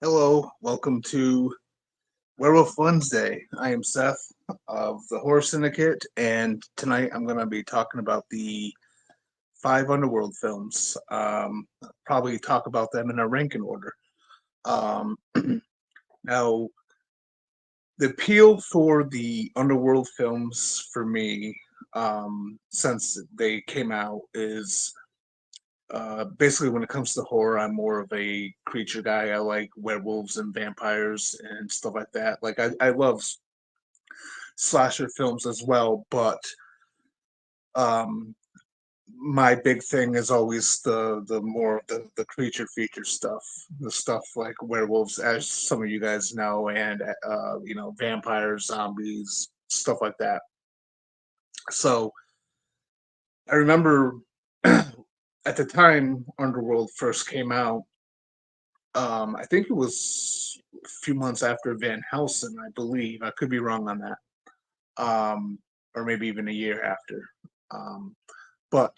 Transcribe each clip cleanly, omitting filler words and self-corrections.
Hello, welcome to Werewolf Wednesday. I am Seth of the Horror Syndicate, and tonight I'm going to be talking about the five Underworld films. Probably talk about them in a ranking order. Um, Now, the appeal for the Underworld films for me, since they came out, is basically when it comes to horror, I'm more of a creature guy. I like werewolves and vampires and stuff like that. I love slasher films as well, but um, my big thing is always the more of the creature feature stuff, the stuff like werewolves, as some of you guys know, and vampires, zombies, stuff like that. So I remember at the time Underworld first came out. I think it was a few months after Van Helsing, I believe. I could be wrong on that, or maybe even a year after. Um, but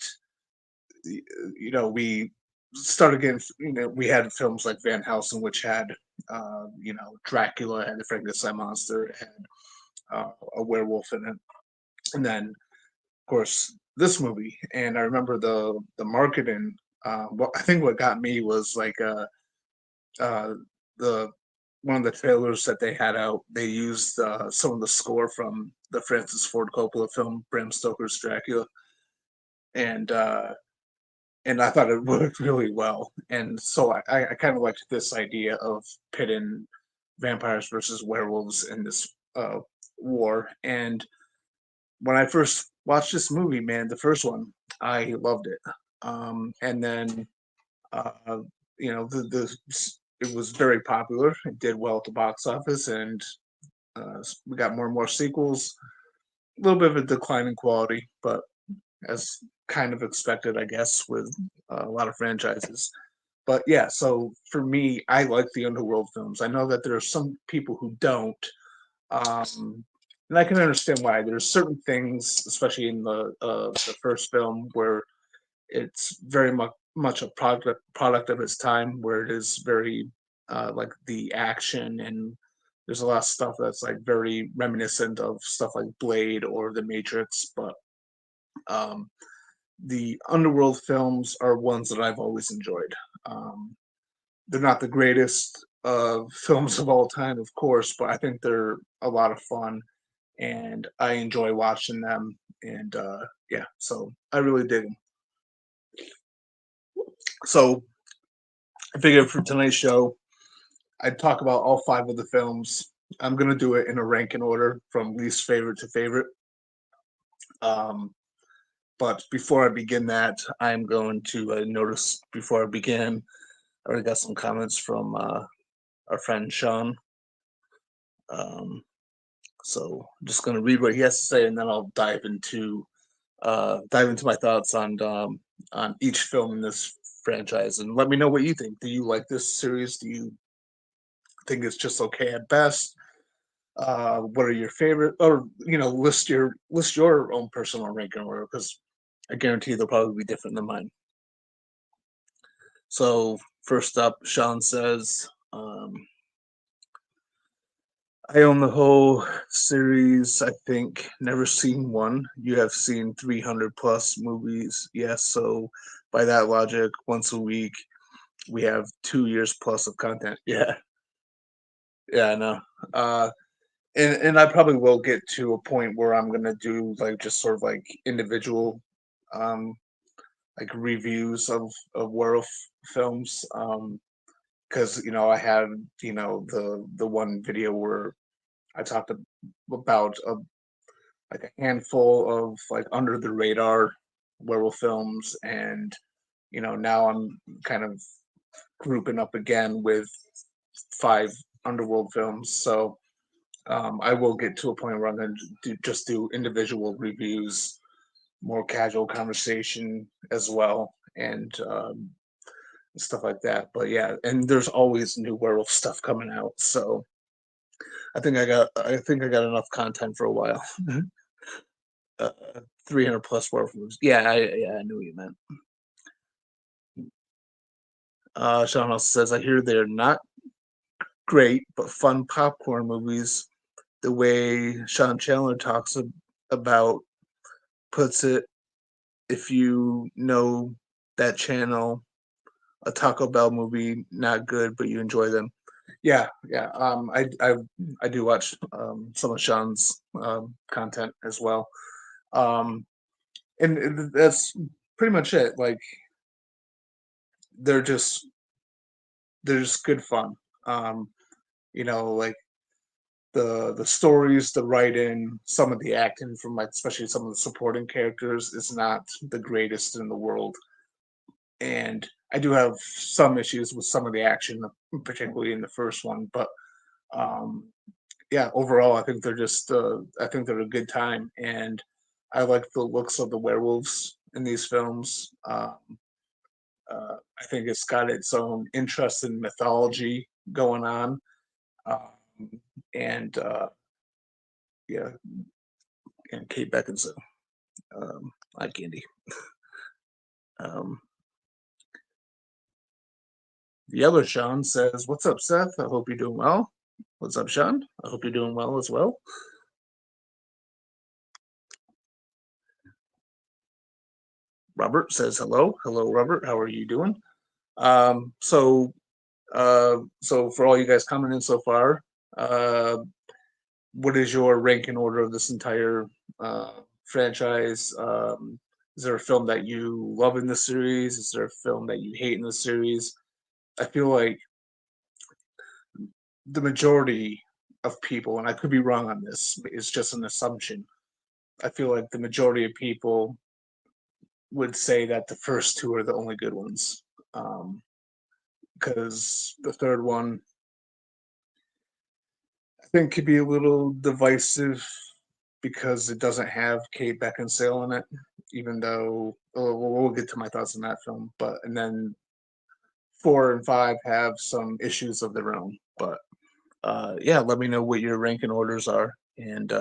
we started getting, we had films like Van Helsing, which had, Dracula, had the Frankenstein monster, it had a werewolf in it, and then of course this movie. And I remember the marketing. What I think what got me was like uh, the one of the trailers that they had out. They used some of the score from the Francis Ford Coppola film Bram Stoker's Dracula, and I thought it worked really well. And so I kind of liked this idea of pitting vampires versus werewolves in this war. And when I first watched this movie, man, the first one, I loved it. And then uh, the it was very popular. It did well at the box office, and we got more and more sequels. A little bit of a decline in quality, but as kind of expected, I guess, with a lot of franchises. But yeah, so for me, I like the Underworld films. I know that there are some people who don't, and I can understand why. There's certain things, especially in the first film, where it's very much a product of its time, where it is very like the action, and there's a lot of stuff that's like very reminiscent of stuff like Blade or The Matrix. But um, the Underworld films are ones that I've always enjoyed. Um, they're not the greatest films of all time, of course, but I think they're a lot of fun, and I enjoy watching them. And yeah, so I really dig them. So I figured for tonight's show, I'd talk about all five of the films. I'm gonna do it in a ranking order from least favorite to favorite. Um, but before I begin that, I'm going to notice before I begin. I already got some comments from our friend Sean. Um, so I'm just going to read what he has to say, and then I'll dive into my thoughts on each film in this franchise, and let me know what you think. Do you like this series? Do you think it's just okay at best? What are your favorite? Or list your own personal ranking order, because I guarantee they'll probably be different than mine. So first up, Sean says, I own the whole series, I think. Never seen one. You have seen 300 plus movies. Yes, so by that logic, once a week, we have 2 years plus of content. Yeah, yeah, I know. Uh, and I probably will get to a point where I'm gonna do like just sort of like individual, um, like reviews of werewolf films. Because I had the one video where I talked about like a handful of like under the radar werewolf films, and now I'm kind of grouping up again with five underworld films. So I will get to a point where I'm going to just do individual reviews, more casual conversation as well, and stuff like that. But yeah, and there's always new werewolf stuff coming out, so I think I got enough content for a while. uh, 300 plus werewolf movies. Yeah, I knew what you meant. Sean also says, I hear they're not great but fun popcorn movies. The way Sean Chandler about puts it, if you know that channel, a Taco Bell movie, not good, but you enjoy them. Yeah, yeah. I do watch some of Sean's content as well, um, and that's pretty much it. Like they're just they're just good fun. Um, like the stories, the writing, some of the acting from like especially some of the supporting characters is not the greatest in the world, and I do have some issues with some of the action, particularly in the first one. But um, yeah, overall, I think I think they're a good time, and I like the looks of the werewolves in these films. I think it's got its own interesting mythology going on, um, and yeah, and Kate Beckinsale, like Candy. Um, the other Sean says, "What's up, Seth? I hope you're doing well." What's up, Sean? I hope you're doing well as well. Robert says, "Hello, hello, Robert. How are you doing?" Um, so, so for all you guys commenting so far, uh, what is your ranking order of this entire franchise? Is there a film that you love in the series? Is there a film that you hate in the series? I feel like the majority of people, and I could be wrong on this, it's just an assumption. I feel like the majority of people would say that the first two are the only good ones. Because the third one, I think, could be a little divisive because it doesn't have Kate Beckinsale in it, even though we'll get to my thoughts on that film. But and then four and five have some issues of their own. But yeah, let me know what your ranking orders are, and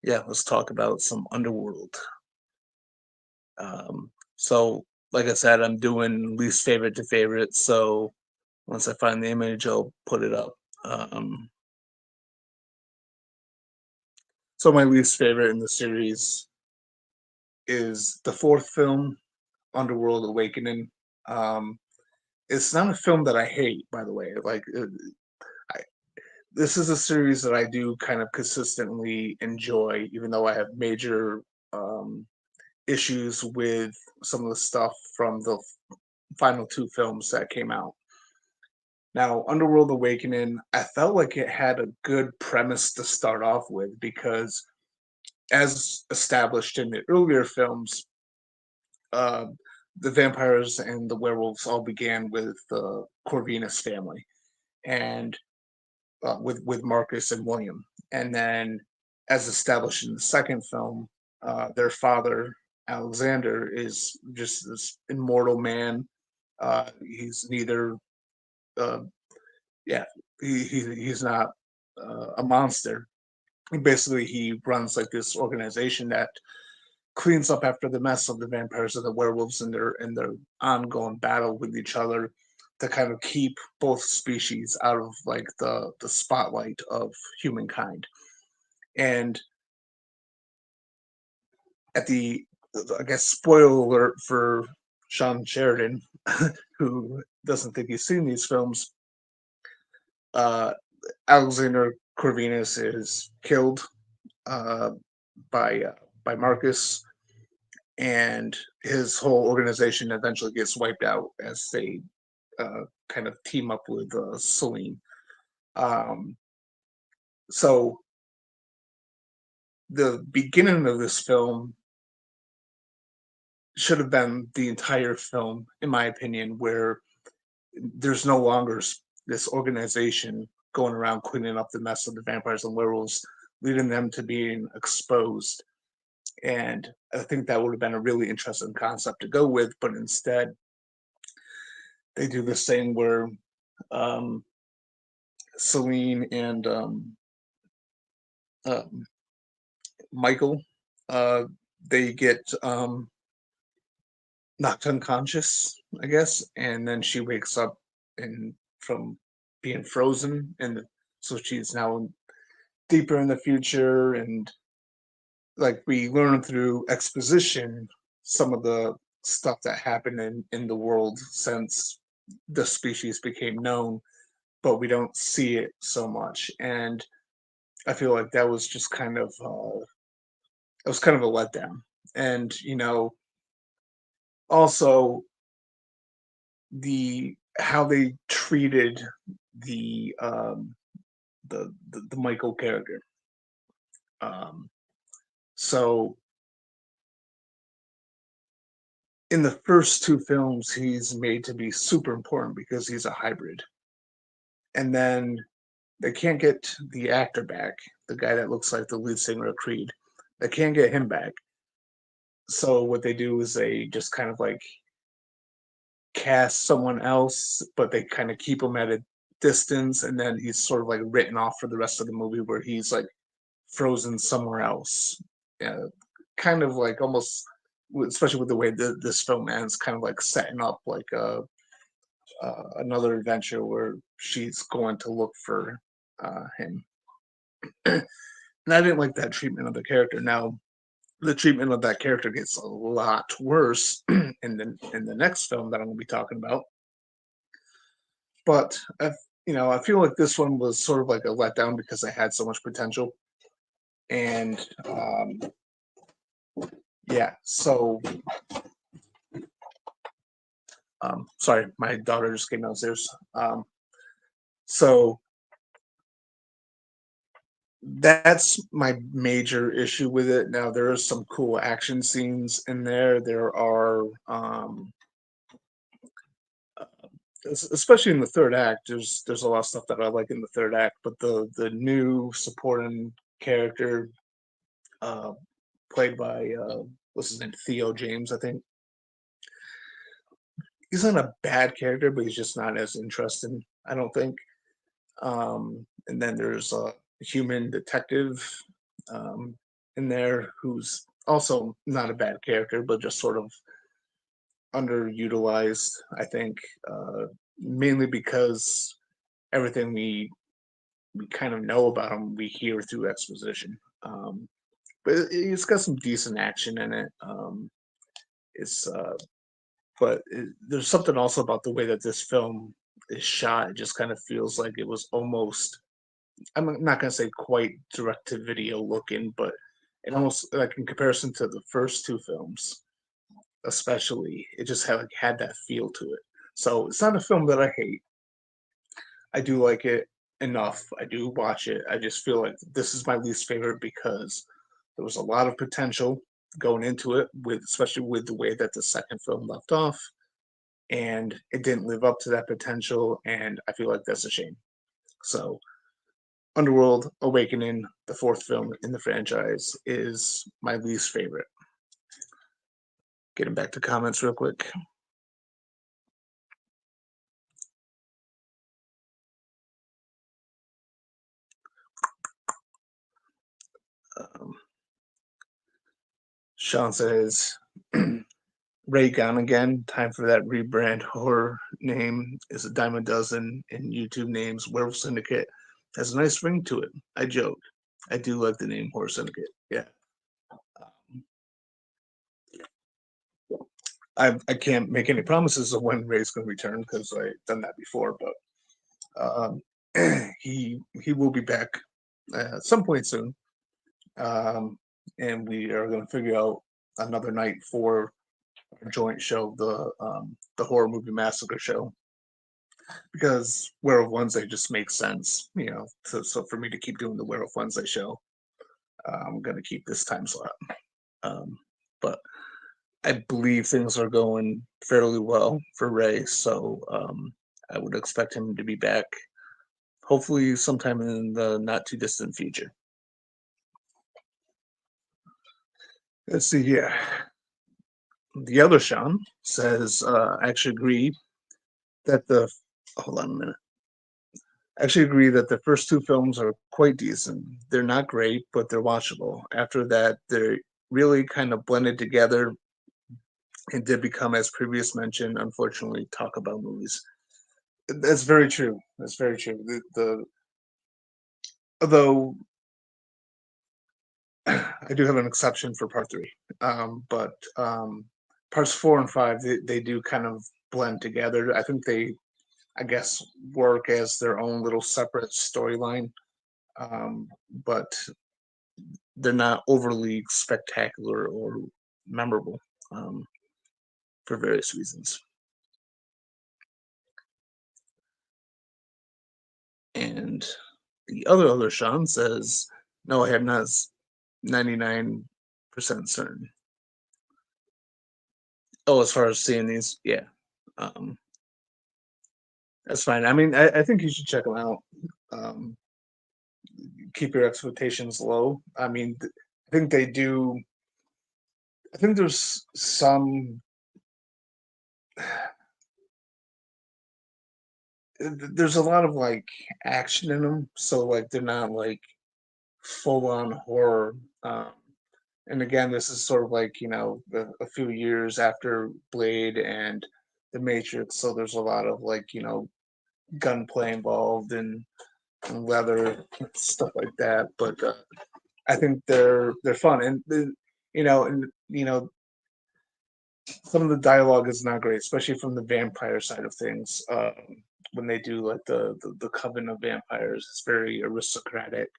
yeah, let's talk about some Underworld. So, like I said, I'm doing least favorite to favorite. So once I find the image, I'll put it up. Um, so my least favorite in the series is the fourth film, Underworld Awakening. Um, it's not a film that I hate, by the way. I, this is a series that I do kind of consistently enjoy, even though I have major um, issues with some of the stuff from the final two films that came out. Now, Underworld Awakening, I felt like it had a good premise to start off with because, as established in the earlier films, uh, the vampires and the werewolves all began with the Corvinus family, and with Marcus and William, and then, as established in the second film, their father Alexander is just this immortal man. He's neither, uh, yeah, he's not a monster. Basically, he runs like this organization that cleans up after the mess of the vampires and the werewolves in their ongoing battle with each other to kind of keep both species out of like the spotlight of humankind. And at the I guess spoiler alert for Sean Sheridan, who doesn't think he's seen these films, uh, Alexander Corvinus is killed uh, by uh, by Marcus, and his whole organization eventually gets wiped out as they kind of team up with Celine. Um, so the beginning of this film should have been the entire film, in my opinion, where there's no longer this organization going around cleaning up the mess of the vampires and werewolves, leading them to being exposed. And I think that would have been a really interesting concept to go with, but instead they do this thing where um, Celine and um, Michael, uh, they get knocked unconscious, I guess, and then she wakes up and from being frozen, and so she's now deeper in the future, and like we learn through exposition some of the stuff that happened in the world since the species became known, but we don't see it so much. And I feel like that was just kind of it was kind of a letdown. And also the how they treated the the Michael character. Um, so in the first two films, he's made to be super important because he's a hybrid, and then they can't get the actor back, the guy that looks like the lead singer of Creed. They can't get him back. So what they do is they just kind of like cast someone else, but they kind of keep him at a distance, and then he's sort of like written off for the rest of the movie, where he's like frozen somewhere else. Yeah, kind of like almost, especially with the way this film ends, kind of like setting up like another adventure where she's going to look for him. And I didn't like that treatment of the character. Now, the treatment of that character gets a lot worse in the next film that I'm going to be talking about. But I feel like this one was sort of like a letdown because I had so much potential. And yeah, so sorry, my daughter just came downstairs. So that's my major issue with it. Now there are some cool action scenes in there. There are especially in the third act. There's a lot of stuff that I like in the third act, but the new supporting character, uh, played by what's his name, Theo James, I think. He's not a bad character, but he's just not as interesting, I don't think. And then there's a human detective um, in there who's also not a bad character, but just sort of underutilized, I think, mainly because everything we kind of know about him we hear through exposition. But it's got some decent action in it. It's but there's something also about the way that this film is shot. It just kind of feels like it was almost, I'm not going to say quite direct to video looking, but it almost, like in comparison to the first two films, especially, it just had that feel to it. So it's not a film that I hate. I do like it enough. I do watch it. I just feel like this is my least favorite because there was a lot of potential going into it, with especially with the way that the second film left off, and it didn't live up to that potential, and I feel like that's a shame. So Underworld Awakening, the fourth film in the franchise, is my least favorite. Getting back to comments real quick. Um, Sean says, Ray gone again. Time for that rebrand. Horror name is a dime a dozen, and YouTube names Werewolf Syndicate has a nice ring to it. I joke. I do like the name Horror Syndicate. Yeah. I can't make any promises of when Ray's going to return because I've done that before, but he will be back at some point soon, um, and we are going to figure out another night for our joint show, the horror movie massacre show, because Werewolf Wednesday just makes sense, so for me to keep doing the Werewolf Wednesday show, I'm going to keep this time slot. But I believe things are going fairly well for Ray, so I would expect him to be back hopefully sometime in the not too distant future. Let's see here. The other Sean says, I actually agree that the hold on a minute. I actually agree that the first two films are quite decent. They're not great, but they're watchable. After that, they're really kind of blended together it did become, as previous mentioned, unfortunately, talk about movies. That's very true. That's very true. The although I do have an exception for part three, but parts four and five they do kind of blend together. I think they, I guess, work as their own little separate storyline, but they're not overly spectacular or memorable um, for various reasons. And the other Sean says, no, I have not 99% certain. Oh, as far as seeing these, yeah. Um, that's fine. I mean, I think you should check them out. Um, keep your expectations low. I mean, I think they do. I think there's some. There's a lot of like action in them, so like they're not like full on horror. Um, and again, this is sort of like a few years after Blade and The Matrix, so there's a lot of like gunplay involved and leather stuff like that. But I think they're fun, and some of the dialogue is not great, especially from the vampire side of things. When they do like the coven of vampires, it's very aristocratic.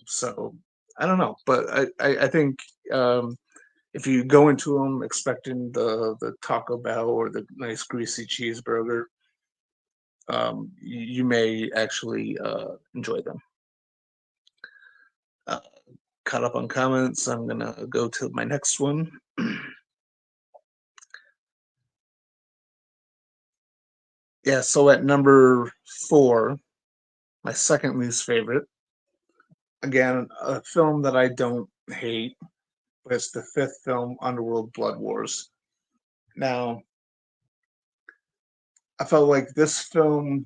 So I don't know, but I think if you go into them expecting the Taco Bell or the nice greasy cheeseburger, you may actually enjoy them. Uh, Caught up on comments. I'm gonna go to my next one. Yeah, so at number 4, my second least favorite, again, a film that I don't hate, but it's the fifth film, Underworld Blood Wars. Now, I felt like this film,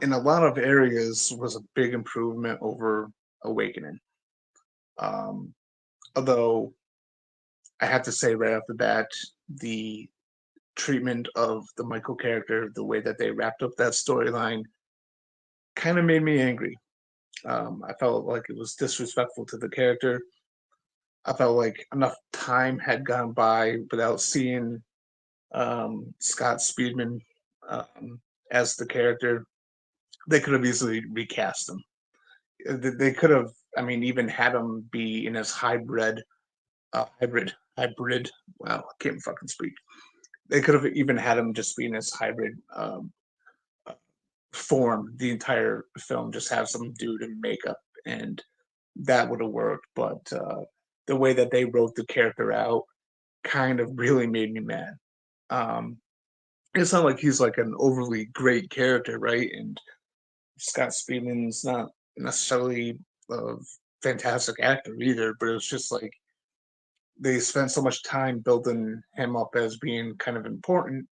in a lot of areas, was a big improvement over Awakening. Um, Although I have to say right off the bat, the treatment of the Michael character, the way that they wrapped up that storyline, kind of made me angry. I felt like it was disrespectful to the character. I felt like enough time had gone by without seeing Scott Speedman um, as the character. They could have easily recast him. They could have, I mean, even had him be in his hybrid. Wow, I can't fucking speak. They could have even had him just be in his hybrid form the entire film, just have some dude in makeup, and that would have worked. But the way that they wrote the character out kind of really made me mad. Um, it's not like he's like an overly great character, right? And Scott Speedman's not necessarily a fantastic actor either, but it's just like they spent so much time building him up as being kind of important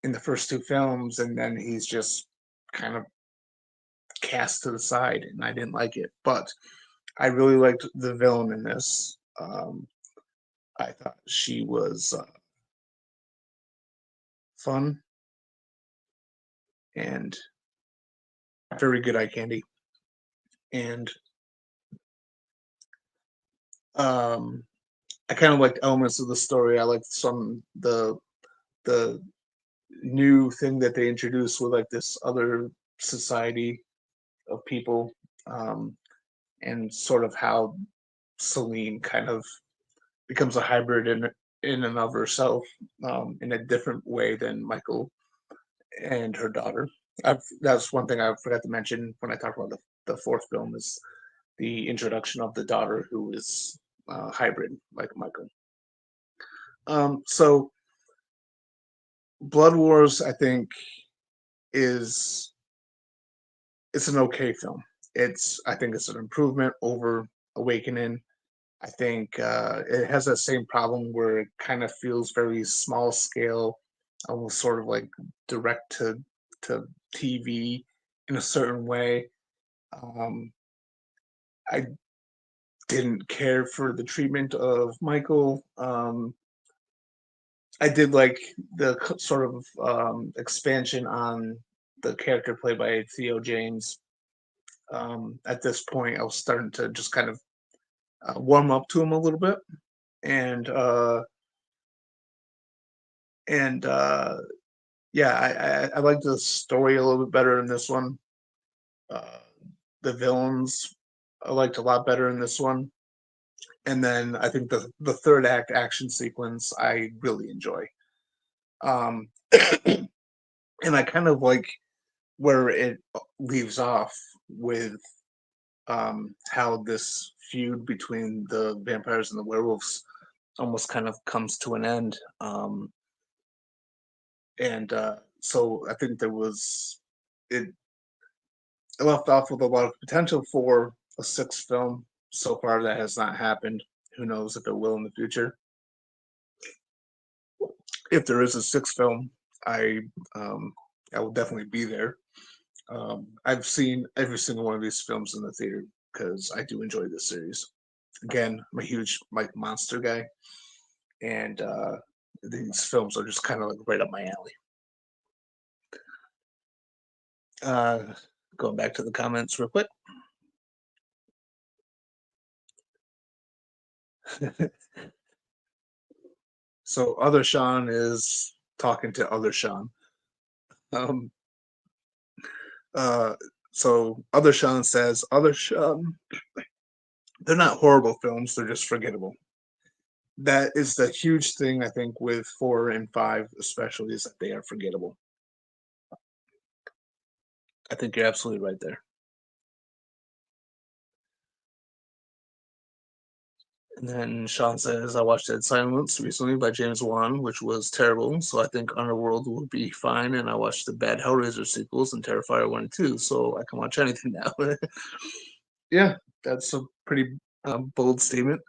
in the first two films, and then he's just kind of cast to the side, and I didn't like it. But I really liked the villain in this. I thought she was fun and very good eye candy, and um, I kind of liked elements of the story. I liked some the new thing that they introduced with like this other society of people, um, and sort of how Celine kind of becomes a hybrid in and of herself, in a different way than Michael and her daughter. That's one thing I forgot to mention when I talked about the fourth film is the introduction of the daughter who is hybrid like Michael. So Blood Wars, I think, is it's an okay film. I think it's an improvement over Awakening. I think it has that same problem where it kind of feels very small scale, almost sort of like direct to TV in a certain way. Um, I didn't care for the treatment of Michael. I did like the sort of expansion on the character played by Theo James. At this point, I was starting to just kind of warm up to him a little bit, and and yeah, I like the story a little bit better in this one. Uh, the villains I liked a lot better in this one, and then I think the third act action sequence I really enjoy. Um, and I kind of like where it leaves off with how this feud between the vampires and the werewolves almost kind of comes to an end. And so I think it, it left off with a lot of potential for a sixth film. So far, that has not happened. Who knows if it will in the future? If there is a sixth film, I um, I will definitely be there. I've seen every single one of these films in the theater because I do enjoy this series. Again, I'm a huge Mike Monster guy, and these films are just kind of like right up my alley. Uh, Going back to the comments real quick. So, other Sean is talking to other Sean. Um, uh, so, other Sean says, other Sean, they're not horrible films, they're just forgettable. That is the huge thing, I think, with 4 and 5, especially, is that they are forgettable. I think you're absolutely right there. And then Sean says, I watched Dead Silence recently by James Wan, which was terrible. So I think Underworld will be fine. And I watched the bad Hellraiser sequels and Terrifier 1 and 2. So I can watch anything now. Yeah, that's a pretty bold statement.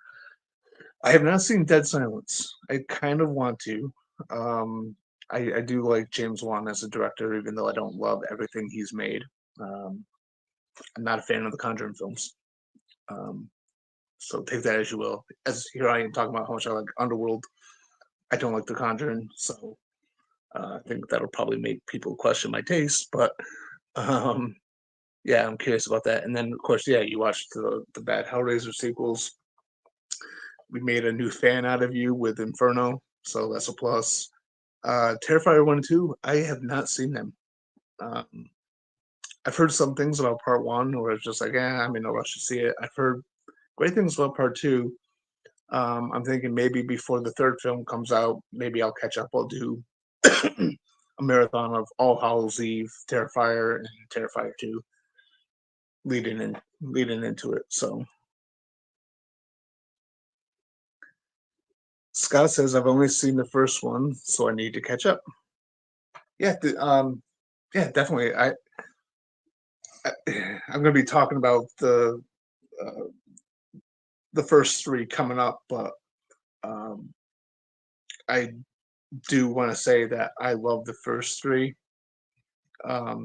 I have not seen Dead Silence. I kind of want to. Um, I do like James Wan as a director, even though I don't love everything he's made. Um, I'm not a fan of the Conjuring films. Um, so take that as you will. As here I am talking about how much I like Underworld. I don't like The Conjuring, so I think that'll probably make people question my taste. But um, yeah, I'm curious about that. And then, of course, yeah, you watched the bad Hellraiser sequels. We made a new fan out of you with Inferno, so that's a plus. Terrifier 1 and 2, I have not seen them. Um, I've heard some things about part 1 where it's just like, I'm in no rush to see it. I've heard great things about part 2. I'm thinking maybe before the third film comes out, maybe I'll catch up. I'll do a marathon of All Hallows Eve, Terrifier, and Terrifier 2, leading into it. So Scott says I've only seen the first one, so I need to catch up. Yeah, yeah, definitely. I I'm going to be talking about uh, the first 3 coming up, but um, I do want to say that I love the first 3.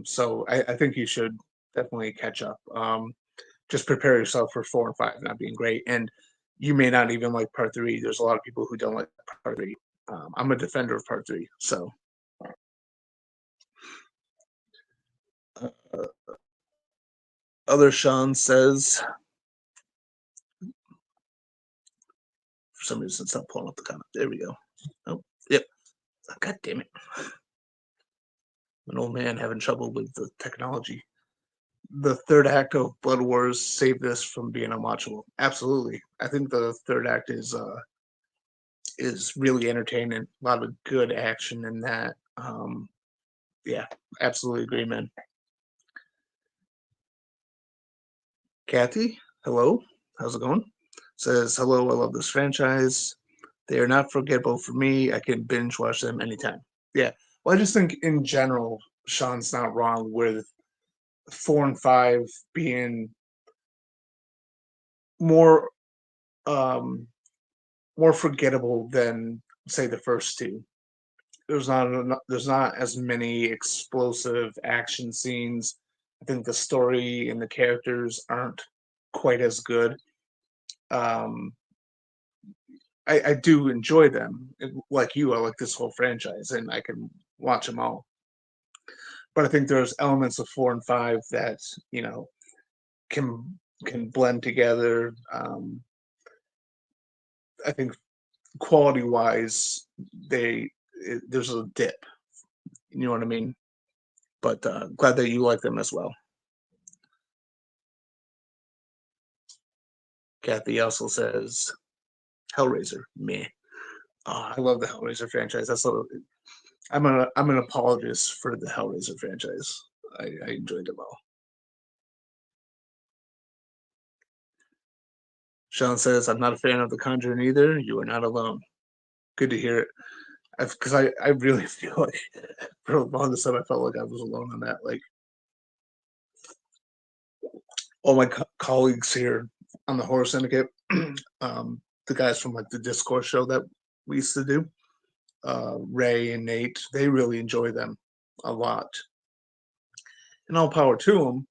So I think you should definitely catch up. Just prepare yourself for 4 and 5 not being great, and you may not even like part 3. There's a lot of people who don't like part 3. I'm a defender of part 3, so. Uh, Other Sean says, for some reason, it's not pulling up the comment. There we go. Oh, yep. God damn it. An old man having trouble with the technology. The third act of Blood Wars saved this from being unwatchable. Absolutely. I think the third act is really entertaining. A lot of good action in that. Yeah, absolutely agree, man. Kathy, hello. How's it going? Says, hello, I love this franchise. They are not forgettable for me. I can binge watch them anytime. Yeah. Well, I just think in general, Sean's not wrong with 4 and 5 being more um more forgettable than say the first 2. There's not as many explosive action scenes. I think the story and the characters aren't quite as good. Um, I do enjoy them. Like you, I like this whole franchise, and I can watch them all. But I think there's elements of 4 and 5 that can blend together. I think quality wise, there's a dip. You know what I mean? But glad that you like them as well. Kathy also says Hellraiser, meh. I love the Hellraiser franchise. I'm an apologist for the Hellraiser franchise. I enjoyed them all. Sean says, I'm not a fan of The Conjuring either. You are not alone. Good to hear it. Because I really feel like for the longest time I felt like I was alone on that. Like all my colleagues here on the Horror Syndicate, the guys from like the Discord show that we used to do, Ray and Nate, they really enjoy them a lot. And all power to them.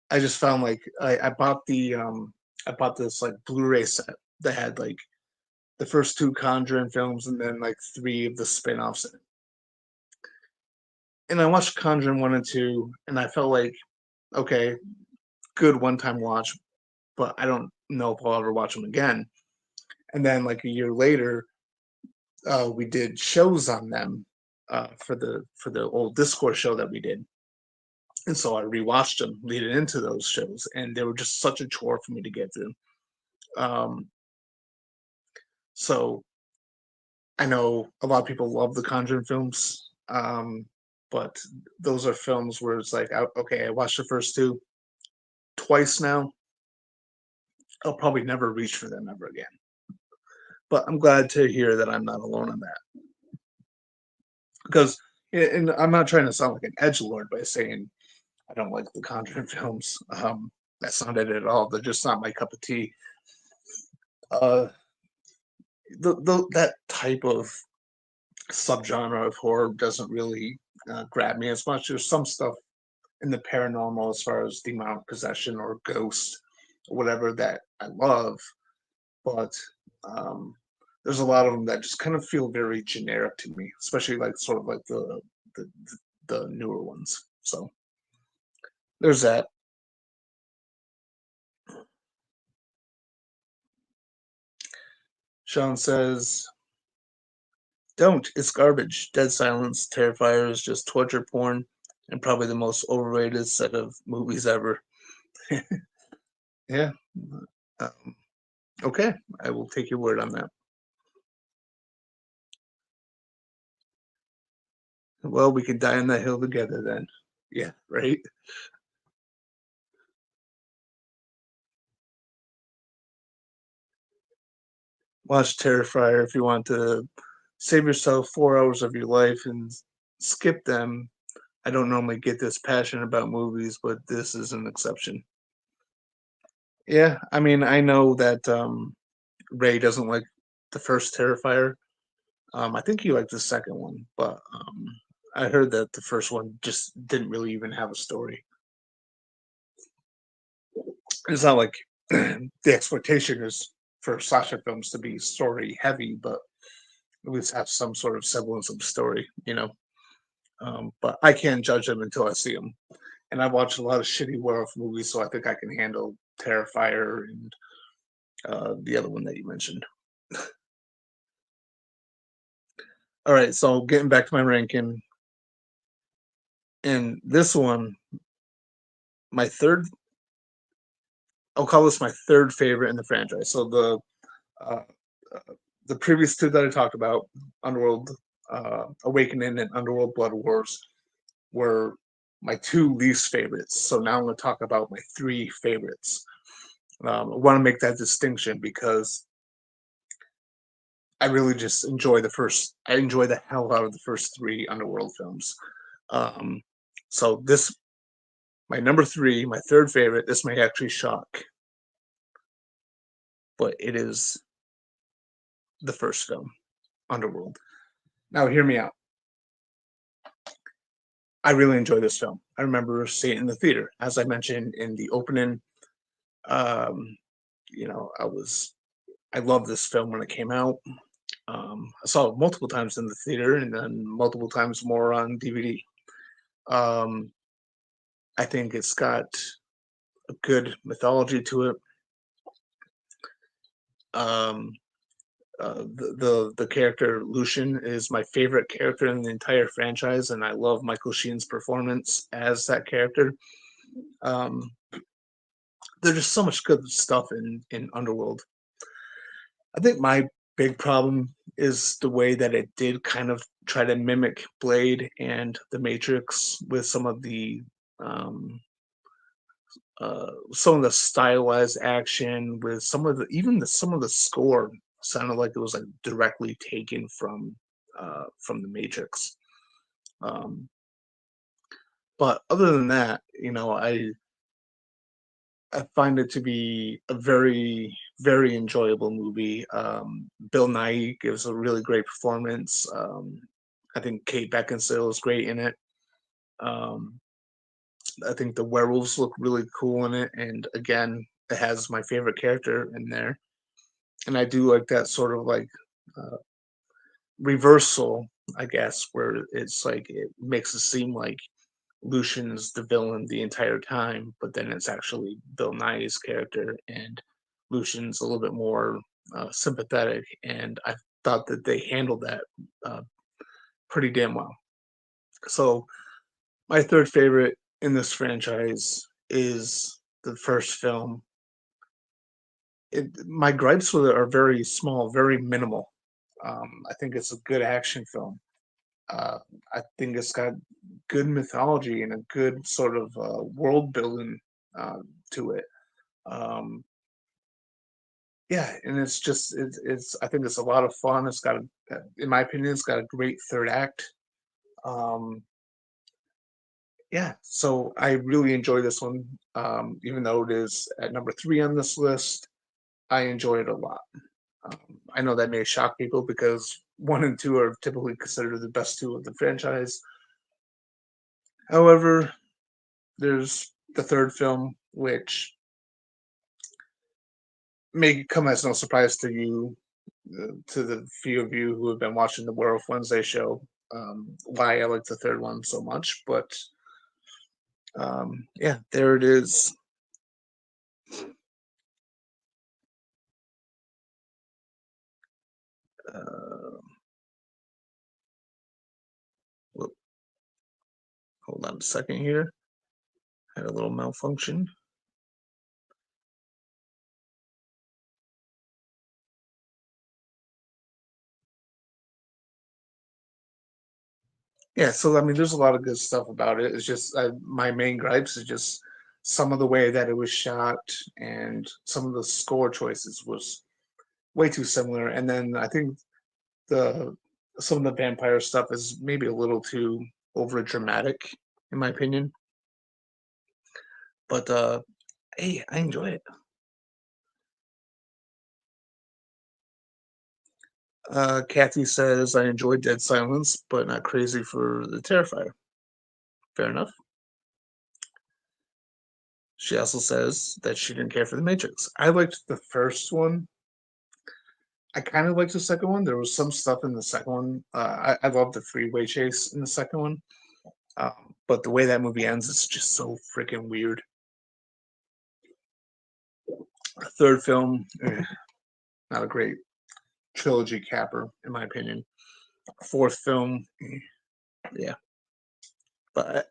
I just found like I bought this like Blu-ray set that had like the first two Conjuring films and then like three of the spin-offs in it. And I watched Conjuring 1 and 2 and I felt like, okay, good one-time watch, but I don't know if I'll ever watch them again. And then like a year later, we did shows on them for the old Discord show that we did. And so I rewatched them leading into those shows, and they were just such a chore for me to get through. Um, so I know a lot of people love the Conjuring films, but those are films where it's like, okay, I watched the first two twice now. I'll probably never reach for them ever again. But I'm glad to hear that I'm not alone on that. Because, and I'm not trying to sound like an edgelord by saying I don't like the Conjuring films. That's not it at all. They're just not my cup of tea. Uh, that type of subgenre of horror doesn't really grab me as much. There's some stuff in the paranormal as far as demonic possession or ghost or whatever that I love, but um, there's a lot of them that just kind of feel very generic to me, especially like sort of like the, the newer ones. So there's that. Sean says, "Don't. It's garbage. Dead Silence, Terrifier is just torture porn, and probably the most overrated set of movies ever." Yeah. Um, okay, I will take your word on that. Well, we can die on that hill together then. Yeah, right. Watch Terrifier if you want to save yourself 4 hours of your life and skip them. I don't normally get this passionate about movies, but this is an exception. Yeah, I mean, I know that Ray doesn't like the first Terrifier. I think he liked the second one, but I heard that the first one just didn't really even have a story. It's not like the expectation is for slasher films to be story heavy, but at least have some sort of semblance of story. But I can't judge them until I see them. And I've watched a lot of shitty werewolf movies, so I think I can handle Terrifier and the other one that you mentioned. All right, so getting back to my ranking, and this one, my third, I'll call this my third favorite in the franchise. So uh, the previous two that I talked about, Underworld Awakening and Underworld Blood Wars, were my two least favorites. So now I'm going to talk about my three favorites. I want to make that distinction because I really just enjoy the first. I enjoy the hell out of the first three Underworld films. Um, so this, my number three, my third favorite. This may actually shock, but it is the first film, Underworld. Now, hear me out. I really enjoy this film. I remember seeing it in the theater, as I mentioned in the opening. Um, I was I loved this film when it came out. I saw it multiple times in the theater and then multiple times more on DVD. Um, I think it's got a good mythology to it. Um, the character Lucian is my favorite character in the entire franchise, and I love Michael Sheen's performance as that character. Um, there's just so much good stuff in Underworld. I think my big problem is the way that it did kind of try to mimic Blade and The Matrix with um, some of the stylized action, with some of the score sounded like it was like directly taken from The Matrix. Um, but other than that, I find it to be a very enjoyable movie. Bill Nighy gives a really great performance. I think Kate Beckinsale is great in it. Um, I think the werewolves look really cool in it, and again, it has my favorite character in there. And I do like that sort of like uh, reversal, I guess, where it's like it makes it seem like Lucian's the villain the entire time, but then it's actually Bill Nighy's character, and Lucian's a little bit more sympathetic. And I thought that they handled that uh, pretty damn well. So my third favorite in this franchise is the first film. My gripes with it are very small, very minimal. I think it's a good action film. Uh, I think it's got good mythology and a good sort of world building uh, to it. Um, yeah, and it's. I think it's a lot of fun. In my opinion, it's got a great third act. Um, yeah, so I really enjoy this one. Even though it is at number three on this list, I enjoy it a lot. I know that may shock people because one and two are typically considered the best two of the franchise. However, there's the third film, which may come as no surprise to you, to the few of you who have been watching the Werewolf Wednesday show, why I like the third one so much. But yeah, there it is. Uh, whoop, hold on a second here. Had a little malfunction. Yeah, so I mean, there's a lot of good stuff about it. It's just my main gripes is just some of the way that it was shot and some of the score choices was way too similar. And then I think the some of the vampire stuff is maybe a little too over dramatic, in my opinion. But hey, I enjoy it. Kathy says I enjoy Dead Silence, but not crazy for the Terrifier. Fair enough. She also says that she didn't care for the Matrix. I liked the first one. I kind of liked the second one. There was some stuff in the second one. I love the freeway chase in the second one. But the way that movie ends is just so freaking weird. Third film, not a great trilogy capper, in my opinion. Fourth film, yeah. But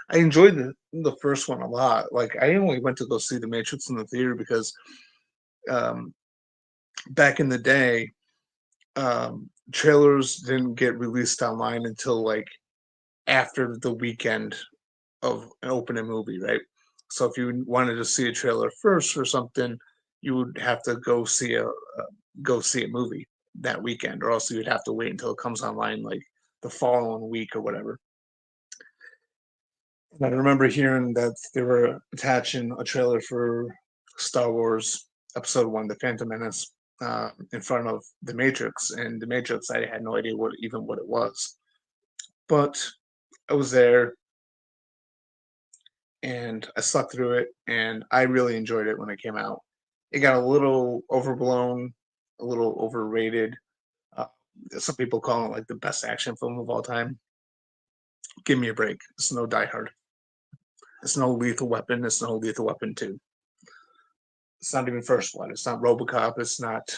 I enjoyed the first one a lot. Like I only went to go see The Matrix in the theater because um, back in the day, trailers didn't get released online until like after the weekend of an opening movie, right? So if you wanted to see a trailer first for something, you would have to go see a movie that weekend, or else you'd have to wait until it comes online like the following week or whatever. And I remember hearing that they were attaching a trailer for Star Wars Episode One: The Phantom Menace in front of The Matrix, and The Matrix I had no idea what it was, but I was there and I slept through it, and I really enjoyed it when it came out. It got a little overblown a little overrated. Uh, some people call it like the best action film of all time. Give me a break. It's no Die Hard. It's no Lethal Weapon. It's no Lethal Weapon 2. It's not even First Blood. It's not RoboCop. It's not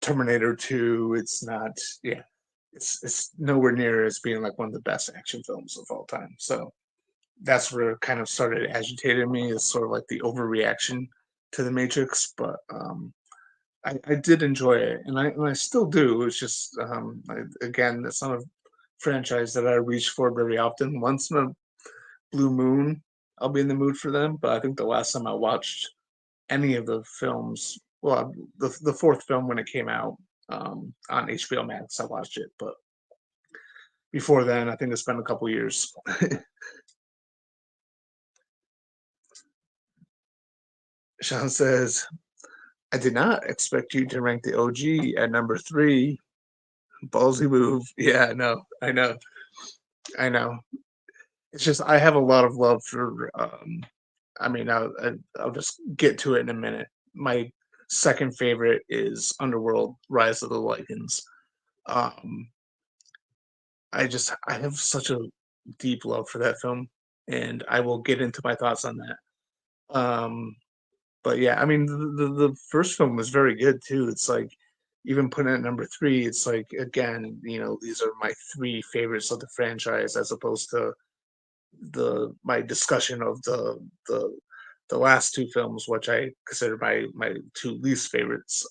Terminator 2. It's not, yeah. It's nowhere near as being like one of the best action films of all time. So that's where it kind of started agitating me, is sort of like the overreaction to the Matrix. But I did enjoy it, and I still do. It's just again, it's not a franchise that I reach for very often. Once in a blue moon, I'll be in the mood for them. But I think the last time I watched any of the films, well, the fourth film when it came out on HBO Max, I watched it. But before then, I think it's been a couple years. Sean says, I did not expect you to rank the OG at number three. Ballsy move. Yeah, no, I know. I know. It's just I have a lot of love for. I mean, I'll just get to it in a minute. My second favorite is Underworld: Rise of the Lycans. Um, I have such a deep love for that film, and I will get into my thoughts on that. But yeah, I mean, the first film was very good too. It's like even putting it at number three, it's like again, these are my three favorites of the franchise, as opposed to the my discussion of the last two films, which I consider my two least favorites.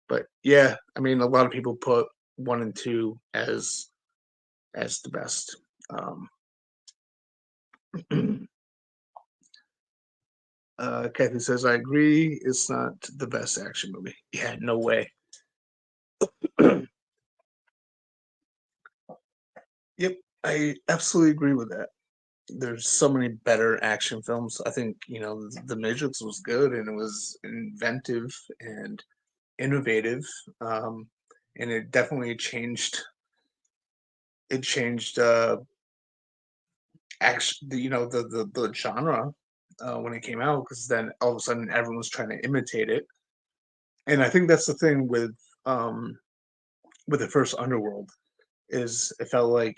But yeah, I mean, a lot of people put one and two as the best. Um, Kathy says, I agree. It's not the best action movie. Yeah, no way. Yep, I absolutely agree with that. There's so many better action films. I think, The Matrix was good and it was inventive and innovative. Um, and it definitely changed action, the genre when it came out, because then all of a sudden everyone's trying to imitate it. And I think that's the thing um with the first Underworld, is it felt like,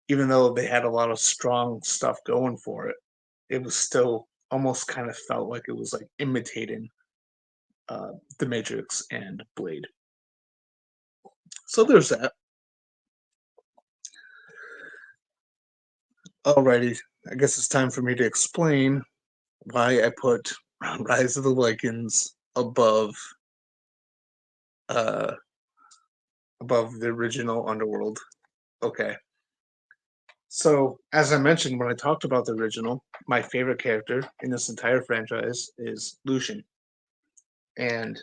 even though they had a lot of strong stuff going for it, it was still almost kind of felt like it was like imitating the Matrix and Blade. So there's that. Alrighty, I guess it's time for me to explain why I put Rise of the Lycans uh above the original Underworld. Okay. So, as I mentioned when I talked about the original, my favorite character in this entire franchise is Lucian. And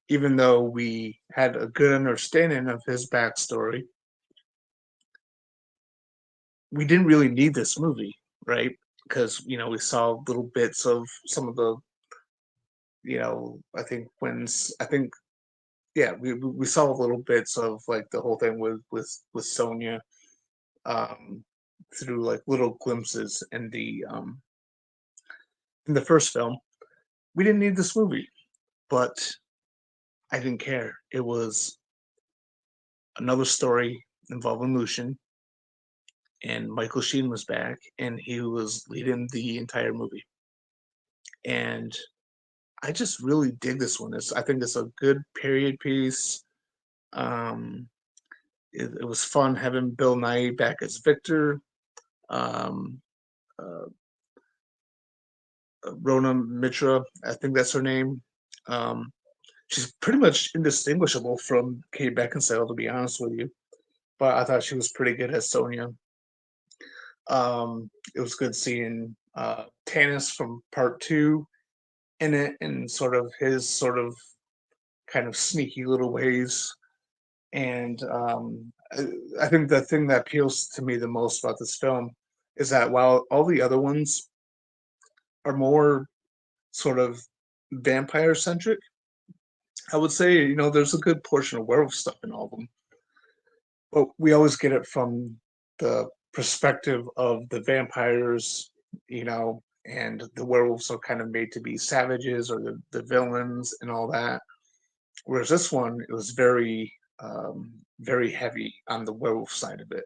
even though we had a good understanding of his backstory, we didn't really need this movie, right? Because, we saw little bits of some of the, I think, yeah, we saw little bits of like the whole thing with Sonya, um, through like little glimpses in the first film. We didn't need this movie, but I didn't care. It was another story involving Lucian, and Michael Sheen was back, and he was leading the entire movie. And I just really dig this one. I think it's a good period piece. Um, it was fun having Bill Nye back as Victor. Um, uh, Rona Mitra, I think that's her name. Um, she's pretty much indistinguishable from Kate Beckinsale, to be honest with you. But I thought she was pretty good as Sonya. It was good seeing Tanis from part two in it, and sort of his sort of kind of sneaky little ways. And I think the thing that appeals to me the most about this film is that while all the other ones are more sort of vampire centric, I would say, there's a good portion of werewolf stuff in all of them. But we always get it from the perspective of the vampires, and the werewolves are kind of made to be savages or the villains and all that. Whereas this one, it was very heavy on the werewolf side of it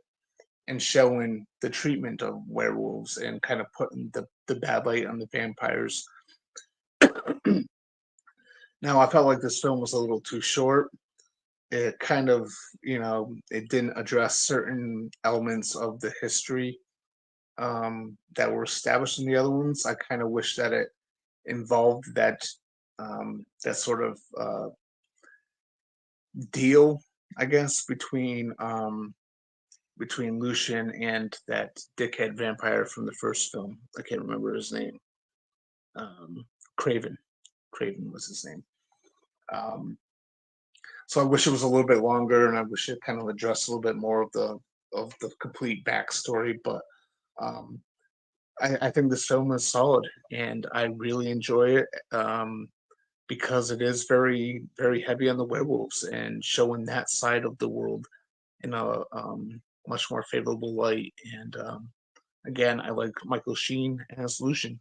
and showing the treatment of werewolves and kind of putting the bad light on the vampires. Now, I felt like this film was a little too short. It kind of, it didn't address certain elements of the history that were established in the other ones. I kind of wish that it involved that sort of deal, I guess, between Lucian and that dickhead vampire from the first film. I can't remember his name. Um, Craven. Craven was his name. Um, so I wish it was a little bit longer, and I wish it kind of addressed a little bit more of the complete backstory. But um, I think this film is solid, and I really enjoy it because it is very very heavy on the werewolves and showing that side of the world in a much more favorable light. And again, I like Michael Sheen as Lucian,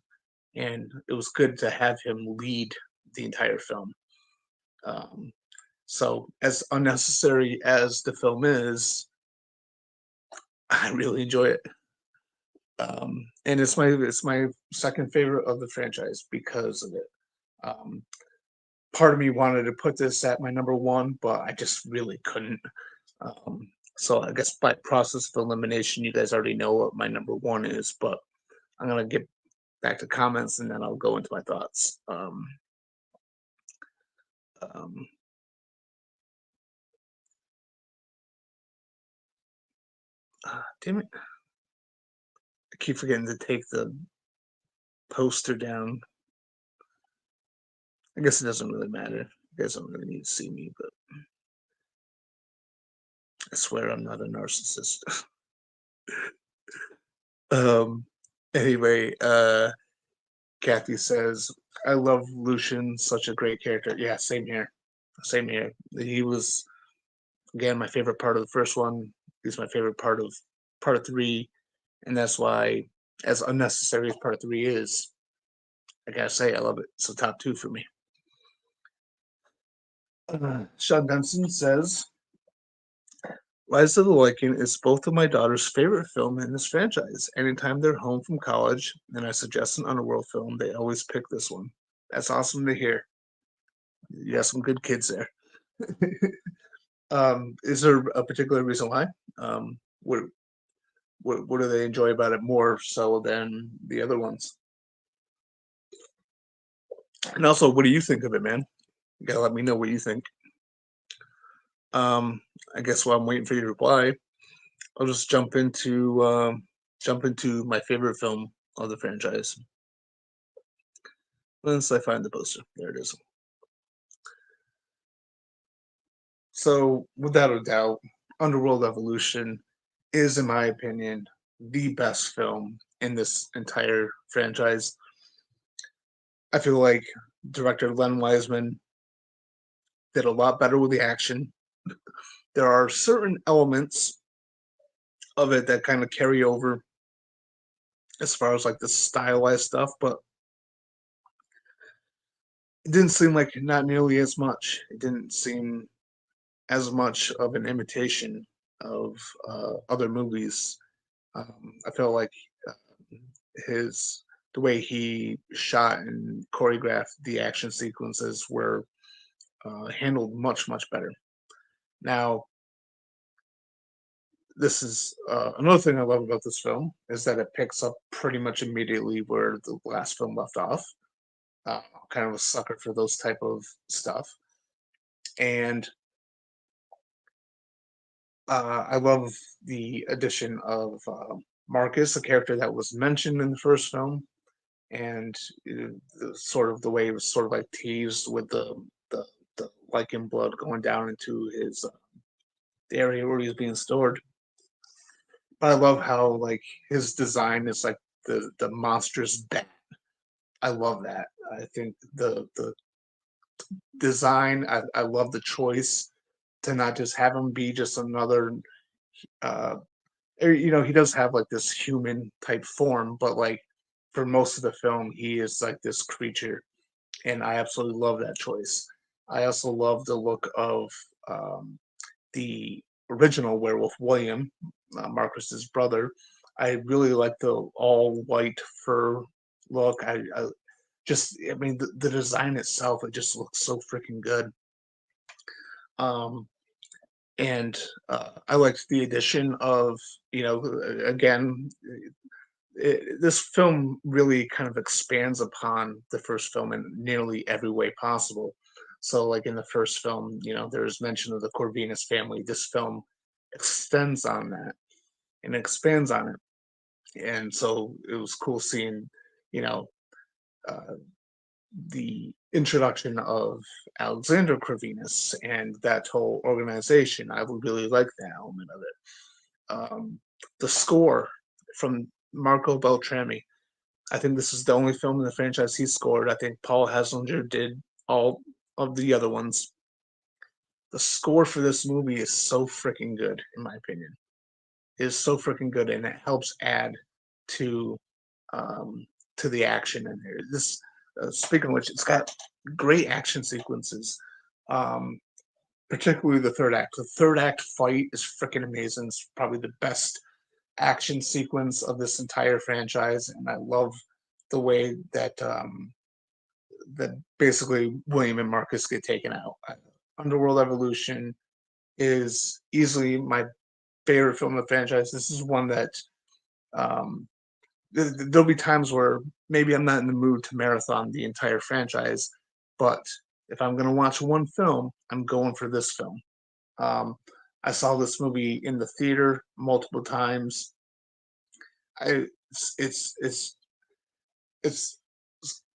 and it was good to have him lead the entire film. Um, so, as unnecessary as the film is, I really enjoy it, and it's my second favorite of the franchise because of it. Um, Part of me wanted to put this at my number one, but I just really couldn't. So I guess by process of elimination, you guys already know what my number one is, but I'm gonna get back to comments and then I'll go into my thoughts. Um, Damn it! I keep forgetting to take the poster down. I guess it doesn't really matter. You guys don't really need to see me, but I swear I'm not a narcissist. um. Anyway, Kathy says, "I love Lucian, such a great character." Yeah, same here. Same here. He was again my favorite part of the first one. He's my favorite part of three, and that's why, as unnecessary as part three is, I gotta say I love it. It's the top two for me. Sean Benson says, Rise of the Lycan is both of my daughter's favorite film in this franchise. Anytime they're home from college and I suggest an Underworld film, they always pick this one. That's awesome to hear. You got some good kids there. Is there a particular reason why? What, what do they enjoy about it more so than the other ones? And also, what do you think of it, man? You gotta let me know what you think. Um, I guess while I'm waiting for you to reply, I'll just jump into my favorite film of the franchise. Once I find the poster, there it is. So, without a doubt, Underworld Evolution is, in my opinion, the best film in this entire franchise. I feel like director Len Wiseman did a lot better with the action. There are certain elements of it that kind of carry over as far as like the stylized stuff, but it didn't seem like not nearly as much. It didn't seem as much of an imitation of other movies. I felt like uh, his the way he shot and choreographed the action sequences were handled much much better. Now, this is another thing I love about this film is that it picks up pretty much immediately where the last film left off. Kind of a sucker for those type of stuff, and I love the addition of Marcus, a character that was mentioned in the first film, and sort of the way it was sort of like teased with the, the lichen blood going down into his the area where he's being stored. But I love how like his design is like the monstrous bat. I love that. I think the design. I love the choice to not just have him be just another uh, he does have like this human type form, but like for most of the film, he is like this creature, and I absolutely love that choice. I also love the look of um, the original werewolf, William, Marcus's brother. I really like the all white fur look. I mean, the design itself, it just looks so freaking good. Um, and I liked the addition of, again, this film really kind of expands upon the first film in nearly every way possible. So, like in the first film, there's mention of the Corvinus family. This film extends on that and expands on it. And so it was cool seeing, you know, uh, the introduction of Alexander Corvinus and that whole organization. I would really like that element of it. The score from Marco Beltrami. I think this is the only film in the franchise he scored. I think Paul Haslinger did all of the other ones. The score for this movie is so freaking good, in my opinion. It is so freaking good, and it helps add to um, to the action in here. This, speaking of which, it's got great action sequences, um, particularly the third act. The third act fight is freaking amazing. It's probably the best action sequence of this entire franchise, and I love the way that basically William and Marcus get taken out. Underworld Evolution is easily my favorite film of the franchise. This is one that um, there'll be times where maybe I'm not in the mood to marathon the entire franchise, but if I'm going to watch one film, I'm going for this film. Um, I saw this movie in the theater multiple times. I it's it's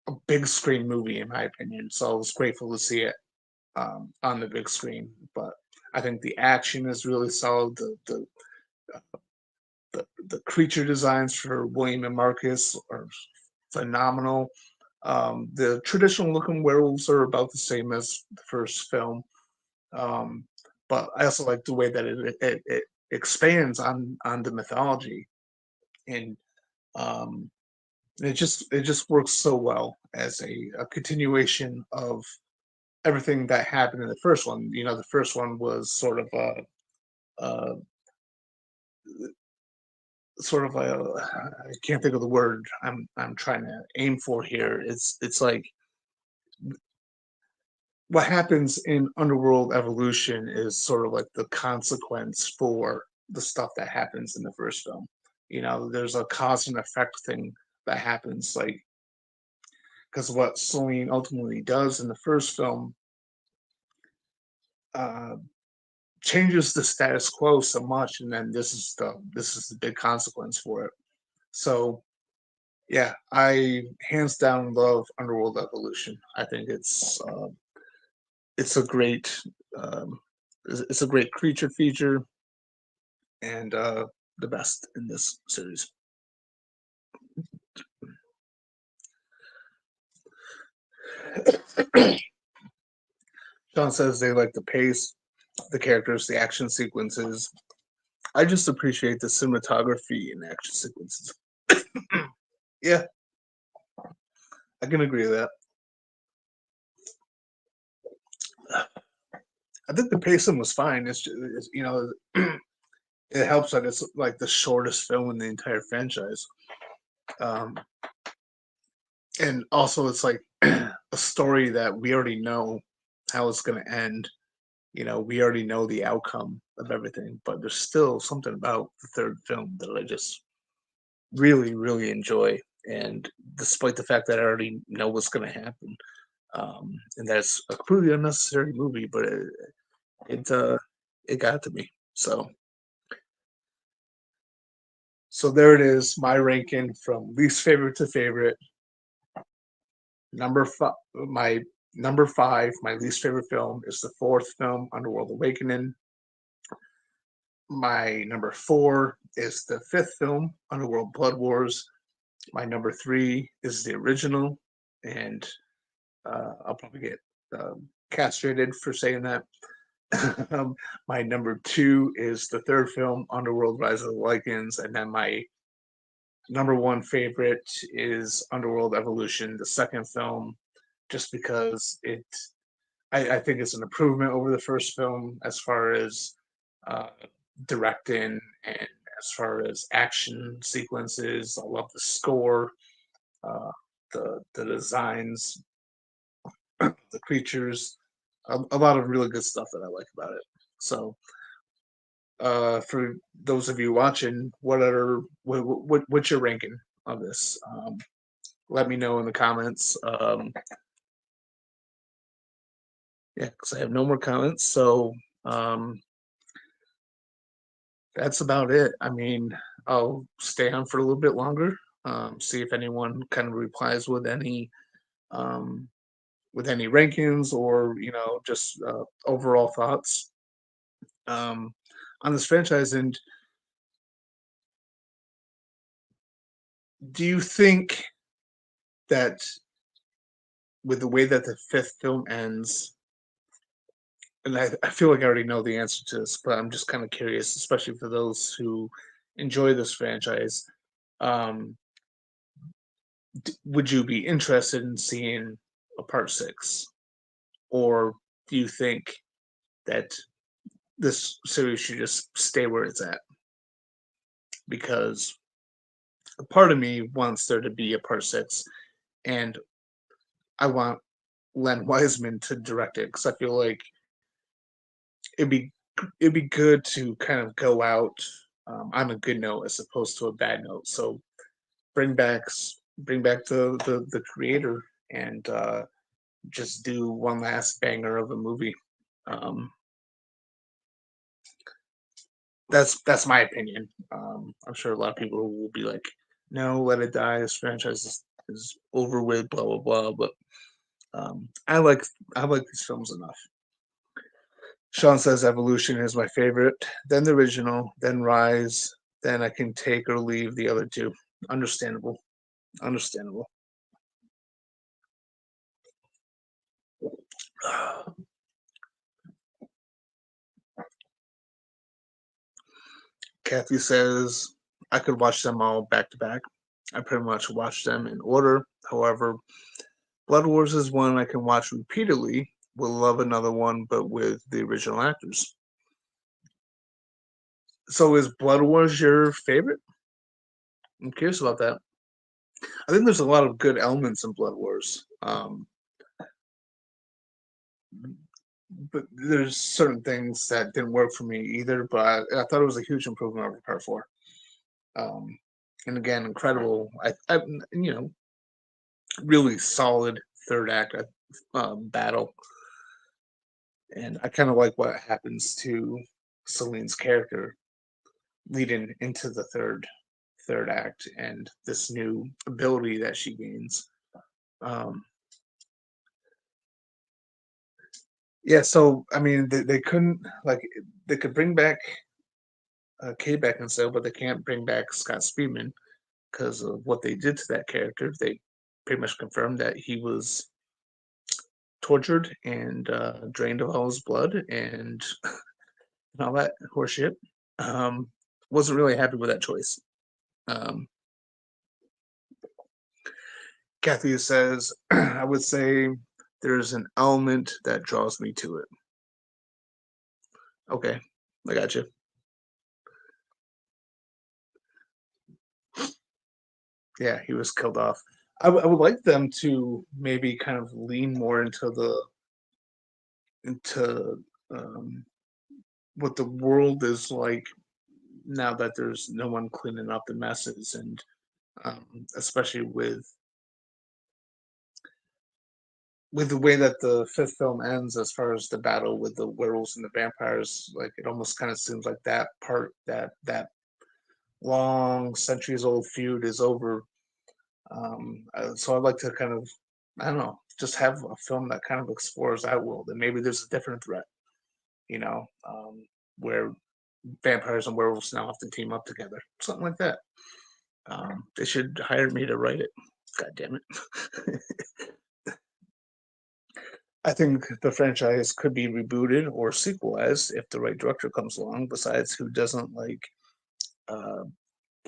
a big screen movie in my opinion, so I was grateful to see it on the big screen. But I think the action is really solid. The creature designs for William and Marcus are phenomenal. The traditional looking werewolves are about the same as the first film, um, but I also like the way that it expands on the mythology, and um, it just works so well as a continuation of everything that happened in the first one. The first one was a I can't think of the word I'm trying to aim for here. It's like what happens in Underworld Evolution is sort of like the consequence for the stuff that happens in the first film. There's a cause and effect thing that happens, like because what Celine ultimately does in the first film uh, changes the status quo so much, and then this is the big consequence for it. So yeah, I hands down love Underworld Evolution. I think it's a great um, it's a great creature feature and the best in this series. Sean says they like the pace, the characters, the action sequences. I just appreciate the cinematography and action sequences. Yeah, I can agree with that. I think the pacing was fine. It helps that it's like the shortest film in the entire franchise. Um, and also it's like a story that we already know how it's going to end. We already know the outcome of everything, but there's still something about the third film that I just really, really enjoy. And despite the fact that I already know what's going to happen, and that's a completely unnecessary movie, but it uh, it got to me. So there it is, my ranking from least favorite to favorite. My number five, my least favorite film is the fourth film, Underworld Awakening. My number four is the fifth film, Underworld Blood Wars. My number three is the original, and I'll probably get castrated for saying that. My number two is the third film, Underworld Rise of the Lycans, and then my number one favorite is Underworld Evolution, the second film, just because I think it's an improvement over the first film as far as uh, directing and as far as action sequences. I love the score, uh, the designs, the creatures, a lot of really good stuff that I like about it. So, for those of you watching, what's your ranking of this? Let me know in the comments. Yeah, because I have no more comments. So um, that's about it. I mean, I'll stay on for a little bit longer. See if anyone kind of replies um, with any rankings or just overall thoughts um, on this franchise. And do you think that with the way that the fifth film ends, and I feel like I already know the answer to this, but I'm just kind of curious, especially for those who enjoy this franchise. Um, would you be interested in seeing a part six, or do you think that this series should just stay where it's at? Because a part of me wants there to be a part six, and I want Len Wiseman to direct it because I feel like it'd be it'd be good to kind of go out on a good note as opposed to a bad note. So bring back bring back the creator and just do one last banger of a movie. Um, that's my opinion. I'm sure a lot of people will be like, "No, let it die. This franchise is over with." Blah blah blah. But I like these films enough. Sean says Evolution is my favorite, then the original, then Rise, then I can take or leave the other two. Understandable. Understandable. Kathy says I could watch them all back to back. I pretty much watch them in order. However, Blood Wars is one I can watch repeatedly. Will love another one, but with the original actors. So is Blood Wars your favorite? I'm curious about that. I think there's a lot of good elements in Blood Wars. But there's certain things that didn't work for me either. But I thought it was a huge improvement over Part Four. Um, and again, incredible. You know, really solid third act battle, and I kind of like what happens to Celine's character leading into the third act and this new ability that she gains. Um, yeah, so I mean, they couldn't like they could bring back Kay Beckinsale, but they can't bring back Scott Speedman because of what they did to that character. They pretty much confirmed that he was tortured and drained of all his blood and all that horseshit. Um, wasn't really happy with that choice. Um, Kathy says, I would say there's an element that draws me to it. Okay, I got you. Yeah, he was killed off. I would like them to maybe kind of lean more into what the world is like now that there's no one cleaning up the messes, and especially with the way that the fifth film ends, as far as the battle with the werewolves and the vampires, like it almost kind of seems like that part that long centuries old feud is over. So I'd like to kind of, I don't know, just have a film that kind of explores that world, and maybe there's a different threat, you know, where vampires and werewolves now have to team up together, something like that. They should hire me to write it. God damn it. I think the franchise could be rebooted or sequelized if the right director comes along. Besides, who doesn't like uh,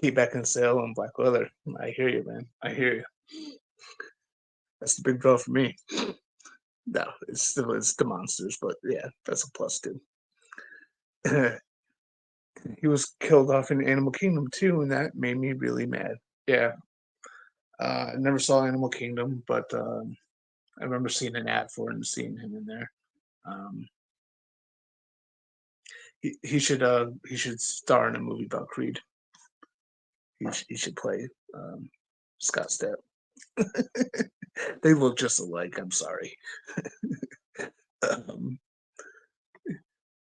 Kate Beckinsale and Black Leather? I hear you, man. I hear you. That's the big draw for me. No, it's the monsters, but yeah, that's a plus too. He was killed off in Animal Kingdom too, and that made me really mad. Yeah, I never saw Animal Kingdom, but I remember seeing an ad for it and seeing him in there. Um, he should star in a movie about Creed. He should play Scott Stapp. They look just alike. I'm sorry. Um,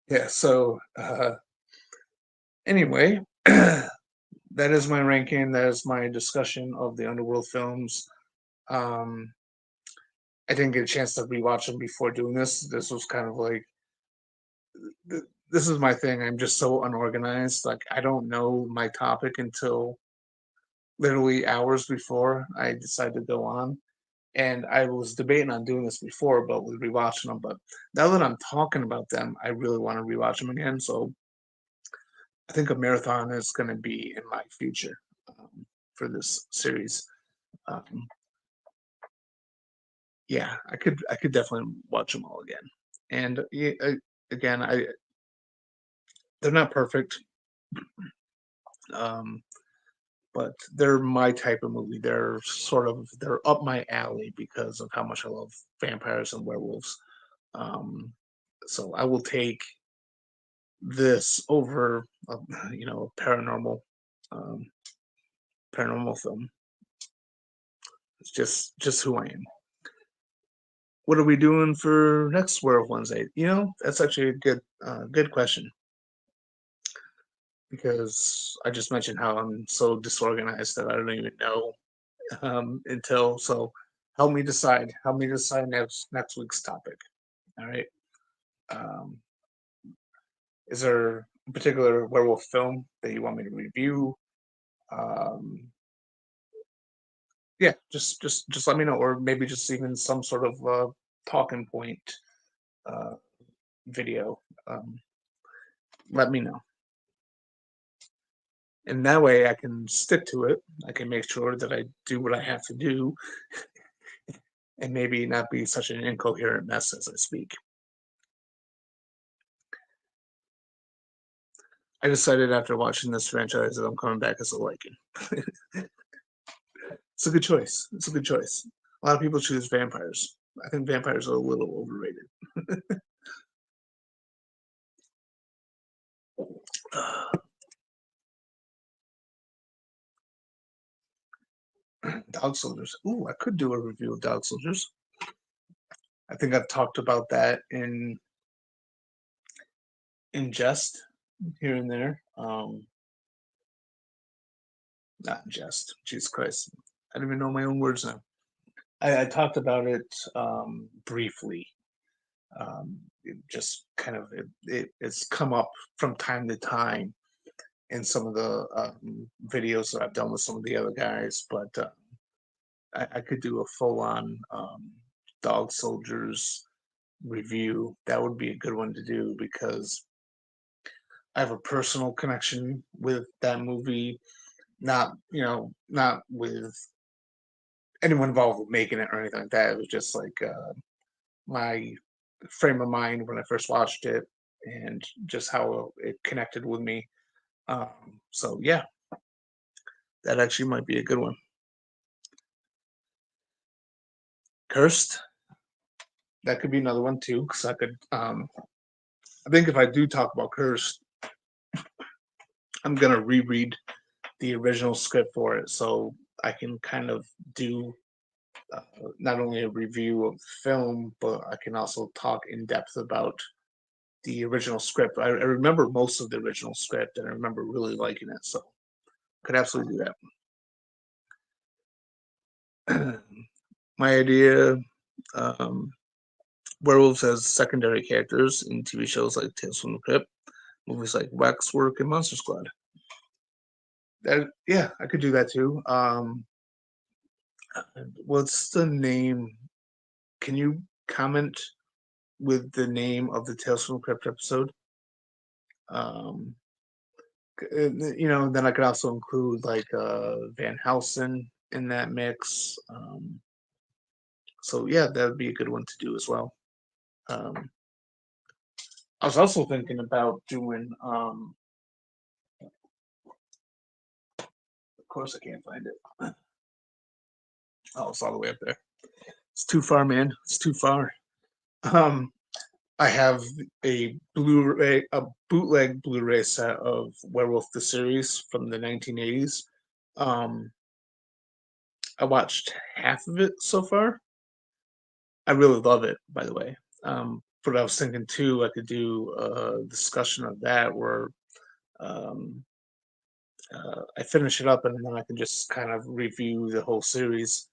yeah. So anyway, that is my ranking. That is my discussion of the Underworld films. Um, I didn't get a chance to rewatch them before doing this. This was kind of like this is my thing. I'm just so unorganized. Like I don't know my topic until literally hours before I decide to go on. And I was debating on doing this before, but with rewatching them. But now that I'm talking about them, I really want to rewatch them again. So I think a marathon is going to be in my future for this series. Um, yeah, I could definitely watch them all again. And yeah, again, I they're not perfect, um, but they're my type of movie. They're up my alley because of how much I love vampires and werewolves. Um, so I will take this over, a um, paranormal film. It's just who I am. What are we doing for next Werewolf Wednesday? That's actually a good question because I just mentioned how I'm so disorganized that I don't even know until so. Help me decide. Help me decide next week's topic. All right. Um, is there a particular werewolf film that you want me to review? Um, yeah, just let me know, or maybe just even some sort of talking point uh, video. Um, Let me know, and that way I can stick to it. I can make sure that I do what I have to do, and maybe not be such an incoherent mess as I speak. I decided after watching this franchise that I'm coming back as a Lycan. It's a good choice. It's a good choice. A lot of people choose vampires. I think vampires are a little overrated. Dog Soldiers. Ooh, I could do a review of Dog Soldiers. I think I've talked about that in jest here and there. Not in jest. Jesus Christ. I don't even know my own words now. I talked about it briefly. It just kind of it's come up from time to time in some of the videos that I've done with some of the other guys, but I could do a full on Dog Soldiers review. That would be a good one to do because I have a personal connection with that movie. Not with anyone involved with making it or anything like that. It was just like my frame of mind when I first watched it and just how it connected with me. So yeah, that actually might be a good one. Cursed, that could be another one too, because I could. I think if I do talk about Cursed, I'm gonna reread the original script for it, so I can kind of do uh, not only a review of the film, but I can also talk in depth about the original script. I remember most of the original script, and I remember really liking it, so could absolutely do that. My idea: um, werewolves as secondary characters in TV shows like Tales from the Crypt, movies like Waxwork and Monster Squad. Yeah, I could do that too. What's the name? Can you comment with the name of the Tales from the Crypt episode? Um, then I could also include like Van Helsing in that mix. So yeah, that would be a good one to do as well. Um, I was also thinking about doing. Of course, I can't find it. Oh, it's all the way up there. It's too far, man. It's too far. Um, I have a bootleg Blu-ray set of Werewolf the series from the 1980s. Um, I watched half of it so far. I really love it, by the way. But I was thinking too, I could do a discussion of that where um, I finish it up and then I can just kind of review the whole series.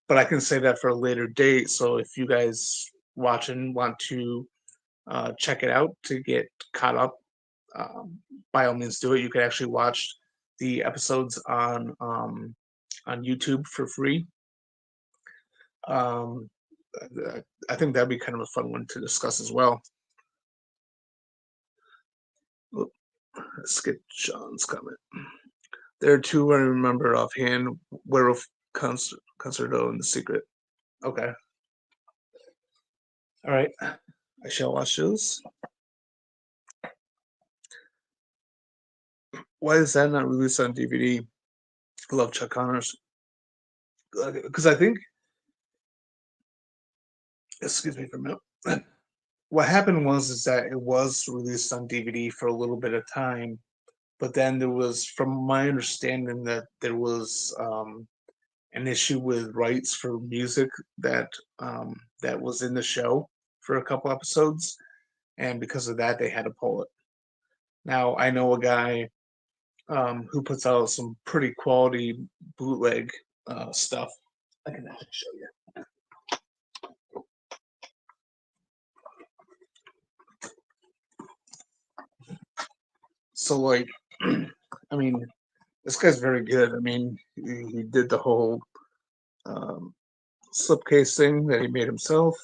But I can say that for a later date. So if you guys watching want to check it out to get caught up, um, by all means do it. You can actually watch the episodes on YouTube for free. Um, I think that'd be kind of a fun one to discuss as well. Oop, let's get Sean's comment. There are two I remember offhand: Werewolf Concerto and The Secret. Okay, all right. I shall watch those. Why is that not released on DVD? I love Chuck Connors because I think, excuse me for a minute. What happened was is that it was released on DVD for a little bit of time, but then there was, from my understanding, that there was an issue with rights for music that was in the show for a couple episodes, and because of that, they had to pull it. Now I know a guy who puts out some pretty quality bootleg stuff. I can actually show you. So like, I mean, this guy's very good. I mean, he did the whole um, slipcase thing that he made himself.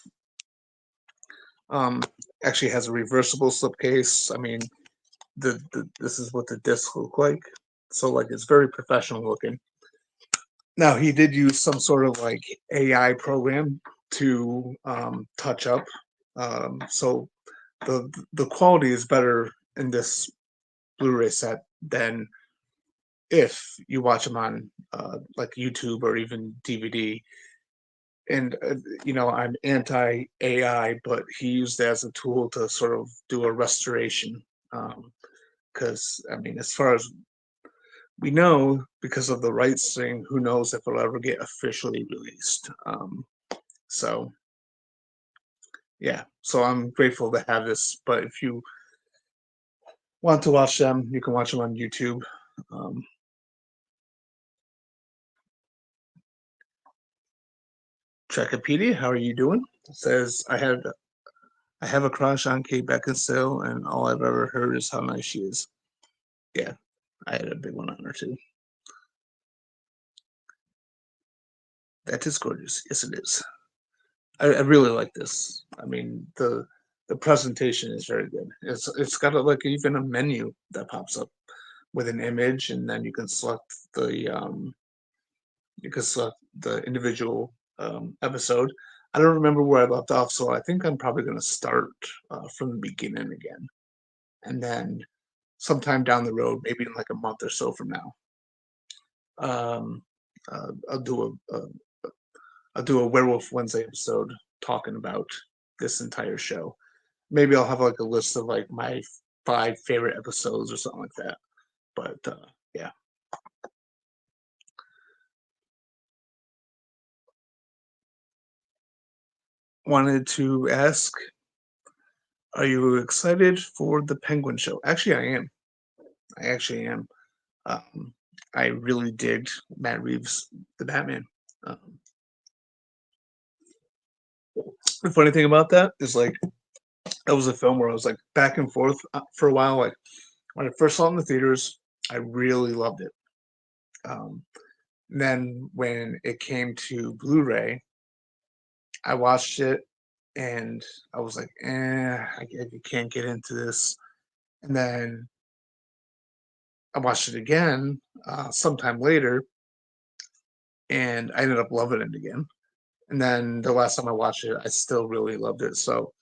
Um, Actually has a reversible slipcase. I mean, this is what the discs look like. So like, it's very professional looking. Now he did use some sort of like AI program to touch up. So the quality is better in this Blu-ray set than if you watch them on like YouTube or even DVD. And I'm anti AI, but he used it as a tool to sort of do a restoration. Because I mean, as far as we know, because of the rights thing, who knows if it'll ever get officially released. So yeah, so I'm grateful to have this. But if you want to watch them, you can watch them on YouTube. Um, Trekipedia, how are you doing? It says I have a crush on Kate Beckinsale, and all I've ever heard is how nice she is. Yeah, I had a big one on her too. That is gorgeous. Yes, it is. I really like this. I mean, the presentation is very good. It's got like even a menu that pops up with an image, and then you can select the individual episode. I don't remember where I left off, so I think I'm probably going to start from the beginning again, and then sometime down the road, maybe in like a month or so from now, um, I'll do a Werewolf Wednesday episode talking about this entire show. Maybe I'll have like a list of like my 5 favorite episodes or something like that. But yeah, wanted to ask, are you excited for the Penguin show? Actually, I am. I actually am. Um, I really digged Matt Reeves, the Batman. Um, the funny thing about that is like that was a film where I was like back and forth for a while. Like when I first saw it in the theaters, I really loved it. Um, then when it came to Blu-ray, I watched it and I was like, I can't get into this. And then I watched it again sometime later, and I ended up loving it again. And then the last time I watched it, I still really loved it. So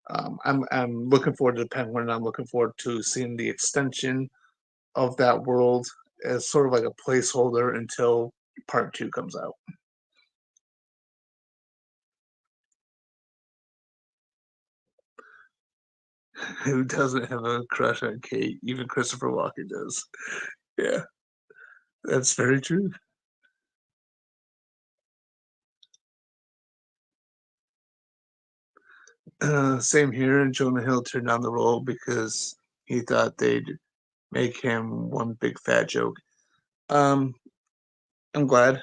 I'm looking forward to the Penguin. I'm looking forward to seeing the extension of that world as sort of like a placeholder until part two comes out. Who doesn't have a crush on Kate? Even Christopher Walken does. Yeah, that's very true. Same here. And Jonah Hill turned down the role because he thought they'd make him one big fat joke. Um, I'm glad.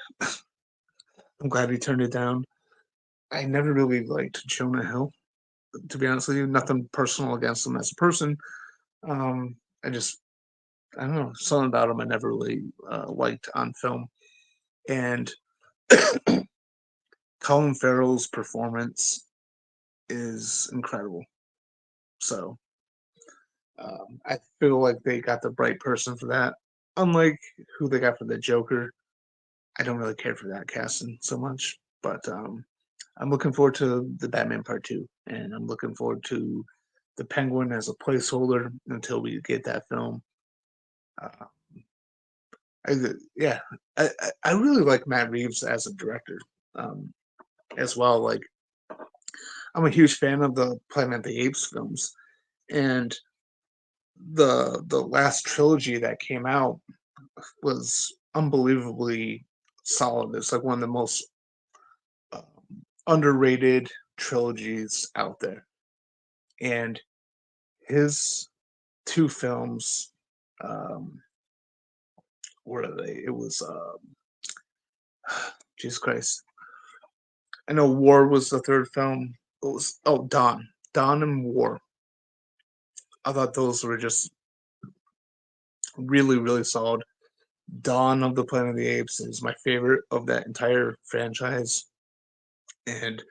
I'm glad he turned it down. I never really liked Jonah Hill, to be honest with you. Nothing personal against him as a person. Um, I just, I don't know, something about him I never really liked on film. And Colin Farrell's performance is incredible. So I feel like they got the right person for that. Unlike who they got for the Joker, I don't really care for that casting so much. But I'm looking forward to the Batman Part Two, and I'm looking forward to the Penguin as a placeholder until we get that film. Uh, I, yeah, I really like Matt Reeves as a director um, as well. Like I'm a huge fan of the Planet of the Apes films, and the last trilogy that came out was unbelievably solid. It's like one of the most um, underrated trilogies out there. And his two films, um, what are they? It was Jesus Christ. I know War was the third film. It was Dawn and War. I thought those were just really solid. Dawn of the Planet of the Apes is my favorite of that entire franchise, and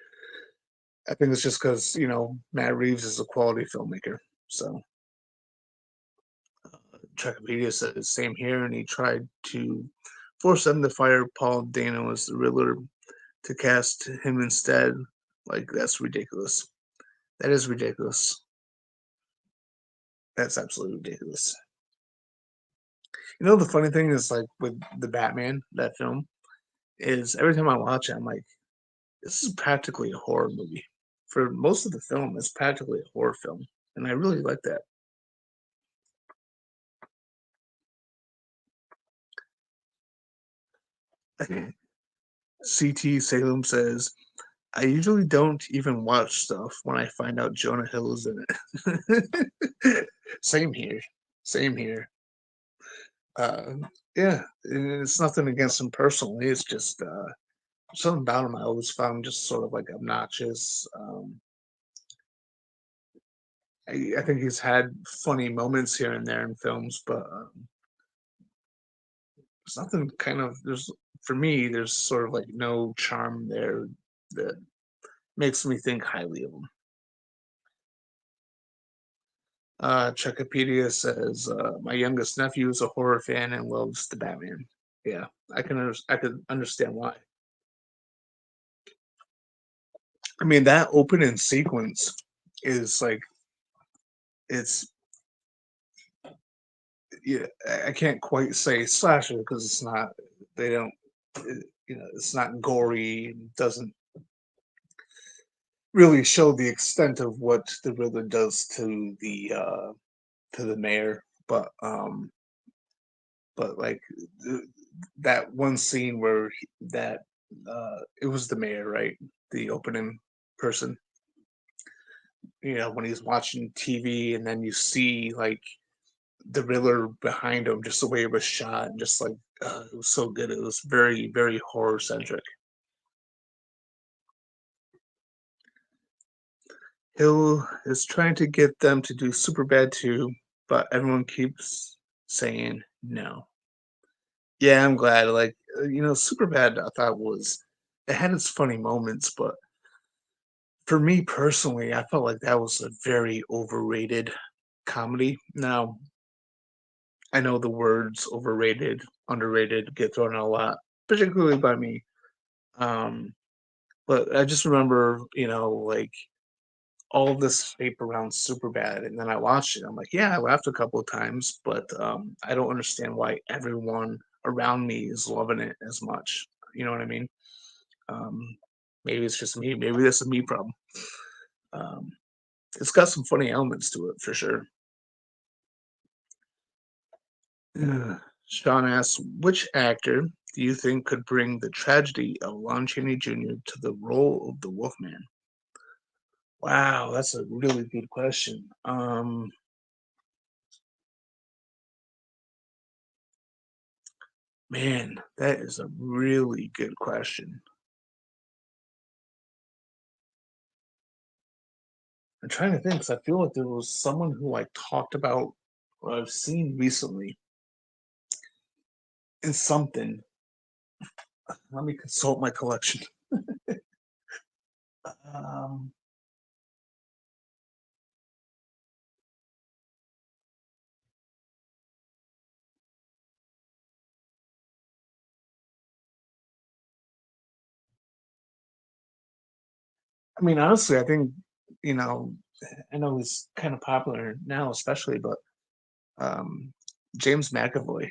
I think it's just because Matt Reeves is a quality filmmaker. So Wikipedia says same here, and he tried to force them to fire Paul Dano as the Riddler to cast him instead. Like that's ridiculous. That is ridiculous. That's absolutely ridiculous. The funny thing is like with the Batman, that film, is every time I watch it, I'm like, this is practically a horror movie. For most of the film, it's practically a horror film. And I really like that. CT Salem says, I usually don't even watch stuff when I find out Jonah Hill is in it. Same here. Same here. Uh, yeah, it's nothing against him personally. It's just something about him I always found just sort of like obnoxious. I think he's had funny moments here and there in films, but there's nothing kind of there's for me. There's sort of like no charm there that makes me think highly of him. Chuckopedia says my youngest nephew is a horror fan and loves the Batman. Yeah, I could understand why. I mean, that opening sequence is like it's yeah. I can't quite say slasher because it's not. They don't. It's not gory. Doesn't really show the extent of what the Riddler does to the mayor, but like that one scene where that it was the mayor, right? The opening person. When he's watching TV and then you see like the Riddler behind him, just the way it was shot, and just like it was so good. It was very horror centric. Hill is trying to get them to do Superbad too, but everyone keeps saying no. Yeah, I'm glad. Like, Superbad, I thought it had its funny moments, but for me personally, I felt like that was a very overrated comedy. Now, I know the words overrated, underrated get thrown out a lot, particularly by me. Um, But I just remember, like all of this hype around Superbad, and then I watched it. I'm like, yeah, I laughed a couple of times, but I don't understand why everyone around me is loving it as much. You know what I mean? Um, maybe it's just me. Maybe that's a me problem. Um, it's got some funny elements to it for sure. Sean asks, which actor do you think could bring the tragedy of Lon Chaney Jr. to the role of the Wolfman? Wow, that's a really good question. Man, that is a really good question. I'm trying to think because I feel like there was someone who I talked about or I've seen recently in something. Let me consult my collection. Um, I mean, honestly, I think you know, I know he's kind of popular now, especially, but um, James McAvoy.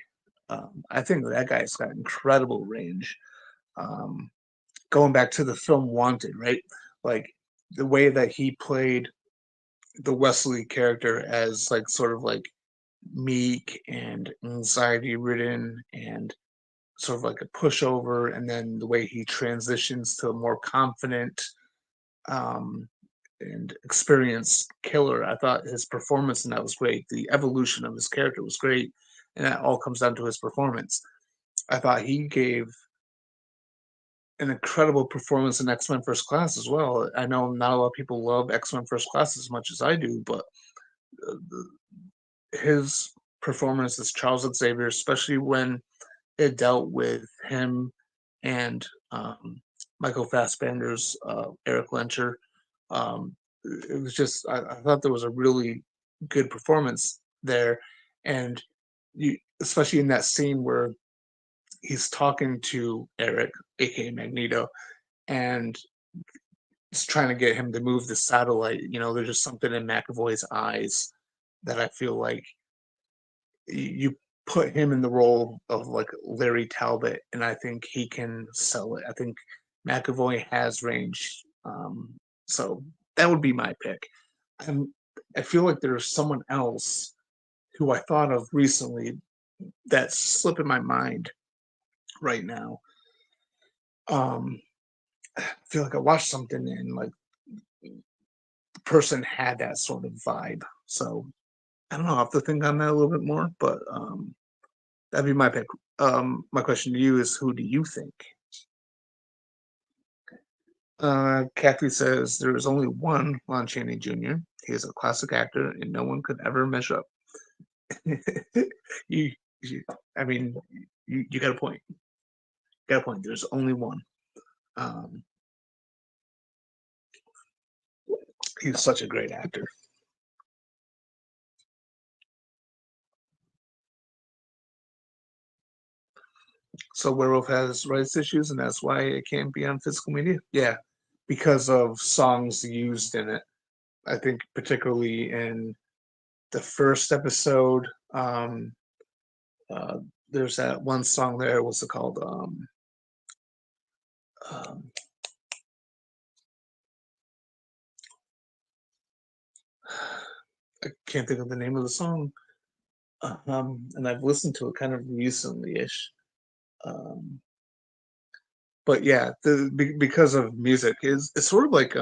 I think that guy's got incredible range. Um, Going back to the film Wanted, right? Like the way that he played the Wesley character as like sort of like meek and anxiety ridden and sort of like a pushover, and then the way he transitions to a more confident um, and experienced killer. I thought his performance in that was great. The evolution of his character was great, and that all comes down to his performance. I thought he gave an incredible performance in X Men First Class as well. I know not a lot of people love X Men First Class as much as I do, but uh, his performance as Charles Xavier, especially when it dealt with him and Michael Fassbender's Eric Lencher. It was just I thought there was a really good performance there, and especially in that scene where he's talking to Eric, aka Magneto, and he's trying to get him to move the satellite. There's just something in McAvoy's eyes that I feel like you put him in the role of like Larry Talbot, and I think he can sell it. I think McAvoy has range, so that would be my pick. And I feel like there's someone else who I thought of recently that's slipping my mind right now. I feel like I watched something and like the person had that sort of vibe. So I don't know. I have to think on that a little bit more, but that'd be my pick. My question to you is, who do you think? Kathy says there is only one Lon Chaney Jr. He is a classic actor, and no one could ever measure up. you, you, I mean, you got a point. You got a point. There's only one. Um, he's such a great actor. So Werewolf has rights issues, and that's why it can't be on physical media. Yeah, because of songs used in it. I think particularly in the first episode, uh, there's that one song there. What's it called? Um, I can't think of the name of the song, and I've listened to it kind of recently-ish. Um, but yeah, because of music, is it's sort of like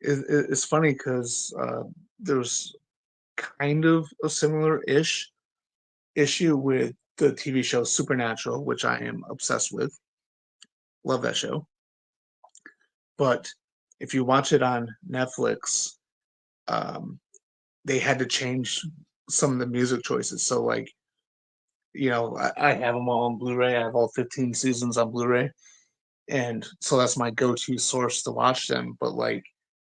it's funny because there's kind of a similar-ish issue with the TV show Supernatural, which I am obsessed with. Love that show. But if you watch it on Netflix, um, they had to change some of the music choices. So, like, I have them all on Blu-ray. I have all 15 seasons on Blu-ray, and so that's my go-to source to watch them. But like,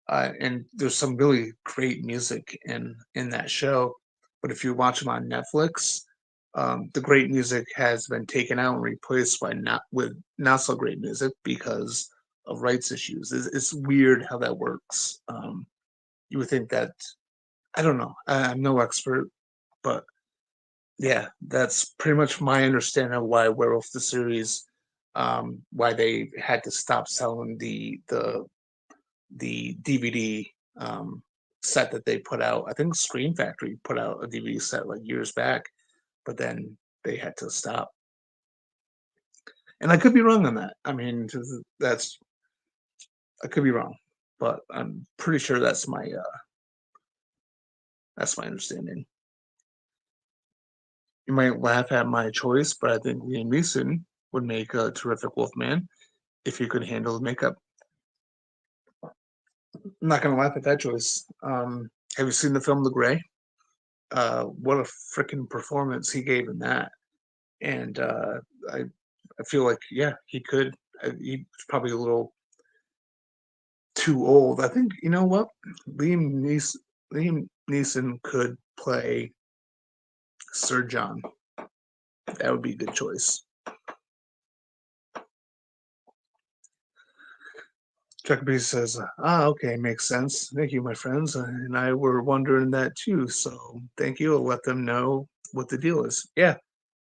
and there's some really great music in that show. But if you watch them on Netflix, the great music has been taken out and replaced by not so great music because rights issues. It's weird how that works. You would think that I don't know. I'm no expert, but yeah, that's pretty much my understanding of why Werewolf the series, why they had to stop selling the DVD set that they put out. I think Scream Factory put out a DVD set like years back, but then they had to stop. And I could be wrong on that. I mean, that's I could be wrong, but I'm pretty sure that's my understanding. You might laugh at my choice, but I think Liam Neeson would make a terrific Wolfman if he could handle the makeup. I'm not gonna laugh at that choice. Have you seen the film The Gray? What a freaking performance he gave in that, and I I feel like yeah he could. He's probably a little too old. I think you know what Liam Neeson could play Sir John. That would be a good choice. Chuckabee says, okay, makes sense. Thank you, my friends. And I were wondering that too. So thank you. I'll let them know what the deal is. Yeah.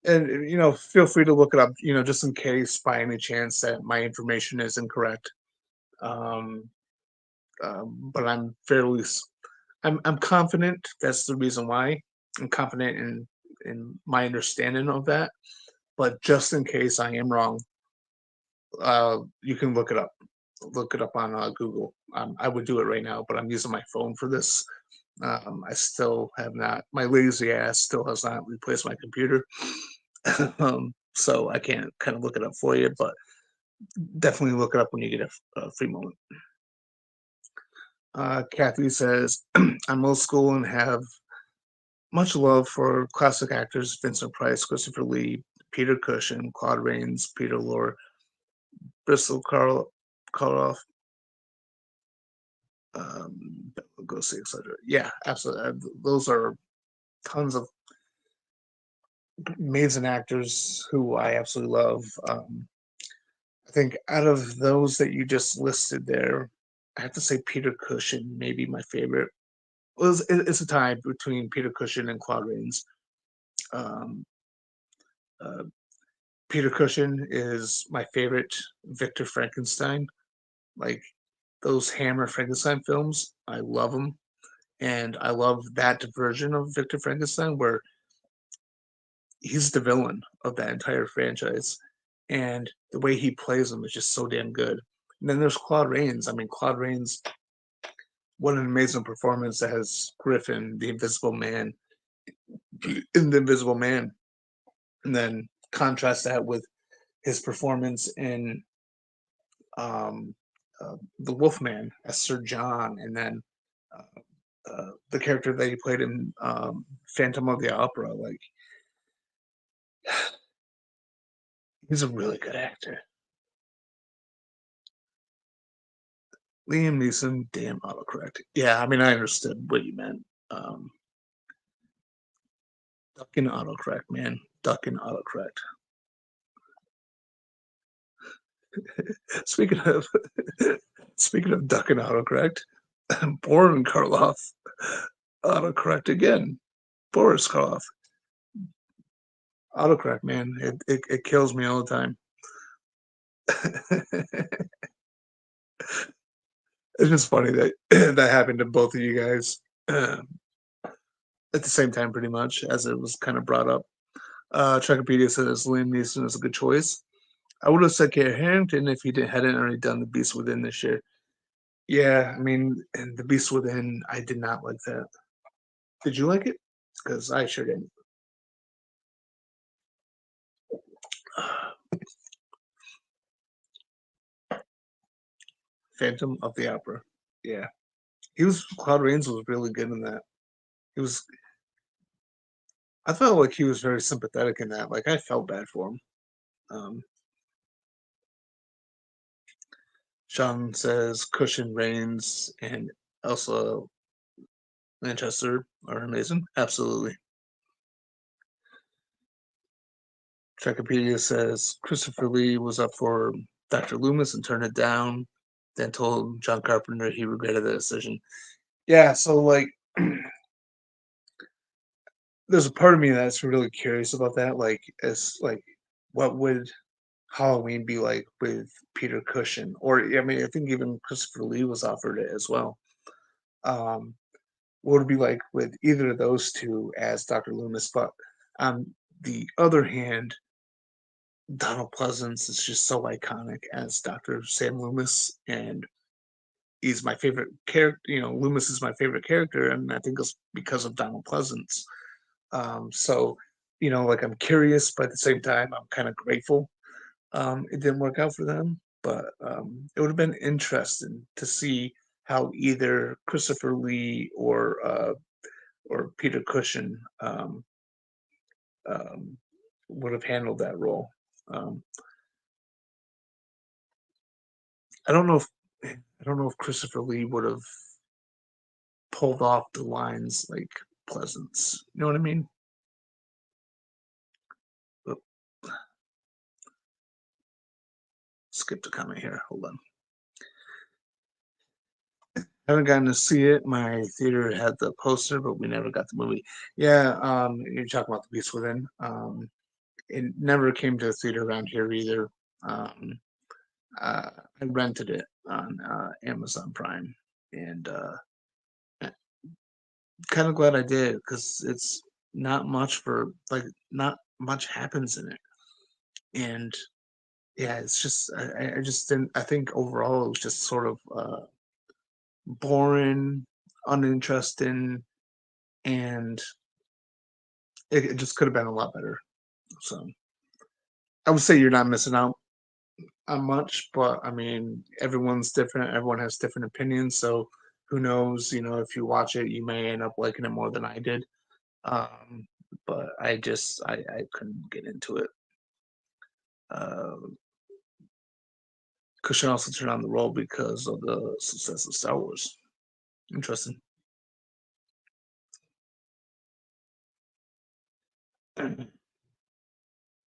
And, feel free to look it up, just in case by any chance that my information is incorrect. Um, but I'm confident that's the reason why. I'm confident in my understanding of that. But just in case I am wrong, you can look it up. Look it up on Google. I would do it right now, but I'm using my phone for this. I still have not. My lazy ass still has not replaced my computer, so I can't kind of look it up for you. But definitely look it up when you get a free moment. Kathy says, "I'm old school and have much love for classic actors Vincent Price, Christopher Lee, Peter Cushing, Claude Rains, Peter Lorre, Bristol Karloff, Lugosi, etc." Yeah, absolutely. Those are tons of amazing actors who I absolutely love. I think out of those that you just listed there, I have to say Peter Cushing, maybe my favorite. Well, it's a tie between Peter Cushing and Claude Rains. Um, uh, Peter Cushing is my favorite Victor Frankenstein. Like those Hammer Frankenstein films, I love them. And I love that version of Victor Frankenstein where he's the villain of that entire franchise. And the way he plays him is just so damn good. And then there's Claude Rains. I mean, Claude Rains, what an amazing performance as Griffin, the Invisible Man, in the Invisible Man. And then contrast that with his performance in um, The Wolfman as Sir John, and then the character that he played in Phantom of the Opera. Like, he's a really good actor. Liam Neeson, damn autocorrect. Yeah, I mean, I understood what you meant. Ducking autocorrect, man. Ducking autocorrect. Speaking of speaking of ducking autocorrect, Boris Karloff autocorrect again. Boris Karloff autocorrect, man. It kills me all the time. It's just funny that that happened to both of you guys at the same time, pretty much, as it was kind of brought up. Wikipedia says Liam Neeson is a good choice. I would have said Kit Harington if he hadn't already done The Beast Within this year. Yeah, I mean, and The Beast Within, I did not like that. Did you like it? Because I sure didn't. Phantom of the Opera. Yeah, Claude Rains was really good in that. He was. I felt like he was very sympathetic in that. Like I felt bad for him. Um, Sean says Cushion Rains and Elsa Manchester are amazing. Absolutely. Wikipedia says Christopher Lee was up for Dr. Loomis and turned it down. then told John Carpenter he regretted the decision. Yeah, so like there's a part of me that's really curious about that. Like, as like, what would Halloween be like with Peter Cushing? Or I mean, I think even Christopher Lee was offered it as well. Um, what would it be like with either of those two as Dr. Loomis? But on the other hand, Donald Pleasance is just so iconic as Dr. Sam Loomis, and he's my favorite character. You know, Loomis is my favorite character, and I think it's because of Donald Pleasance. So, like I'm curious, but at the same time, I'm kind of grateful. It didn't work out for them, but it would have been interesting to see how either Christopher Lee or Peter Cushing um, would have handled that role. Um, I don't know if I don't know if Christopher Lee would have pulled off the lines like Pleasance. You know what I mean? Oop, skipped a comment here. Hold on. Haven't gotten to see it. My theater had the poster, but we never got the movie. Yeah, you're talking about The Beast Within. It never came to the theater around here either. Um, I rented it on Amazon Prime, and kind of glad I did because it's not much for like not much happens in it, and yeah, it's just I just didn't. I think overall it was just sort of boring, uninteresting, and it just could have been a lot better. So I would say you're not missing out on much, but I mean everyone's different. Everyone has different opinions, so who knows? If you watch it, you may end up liking it more than I did. Um, but I couldn't get into it. Uh, Cushing also turned on the role because of the success of Star Wars. Interesting.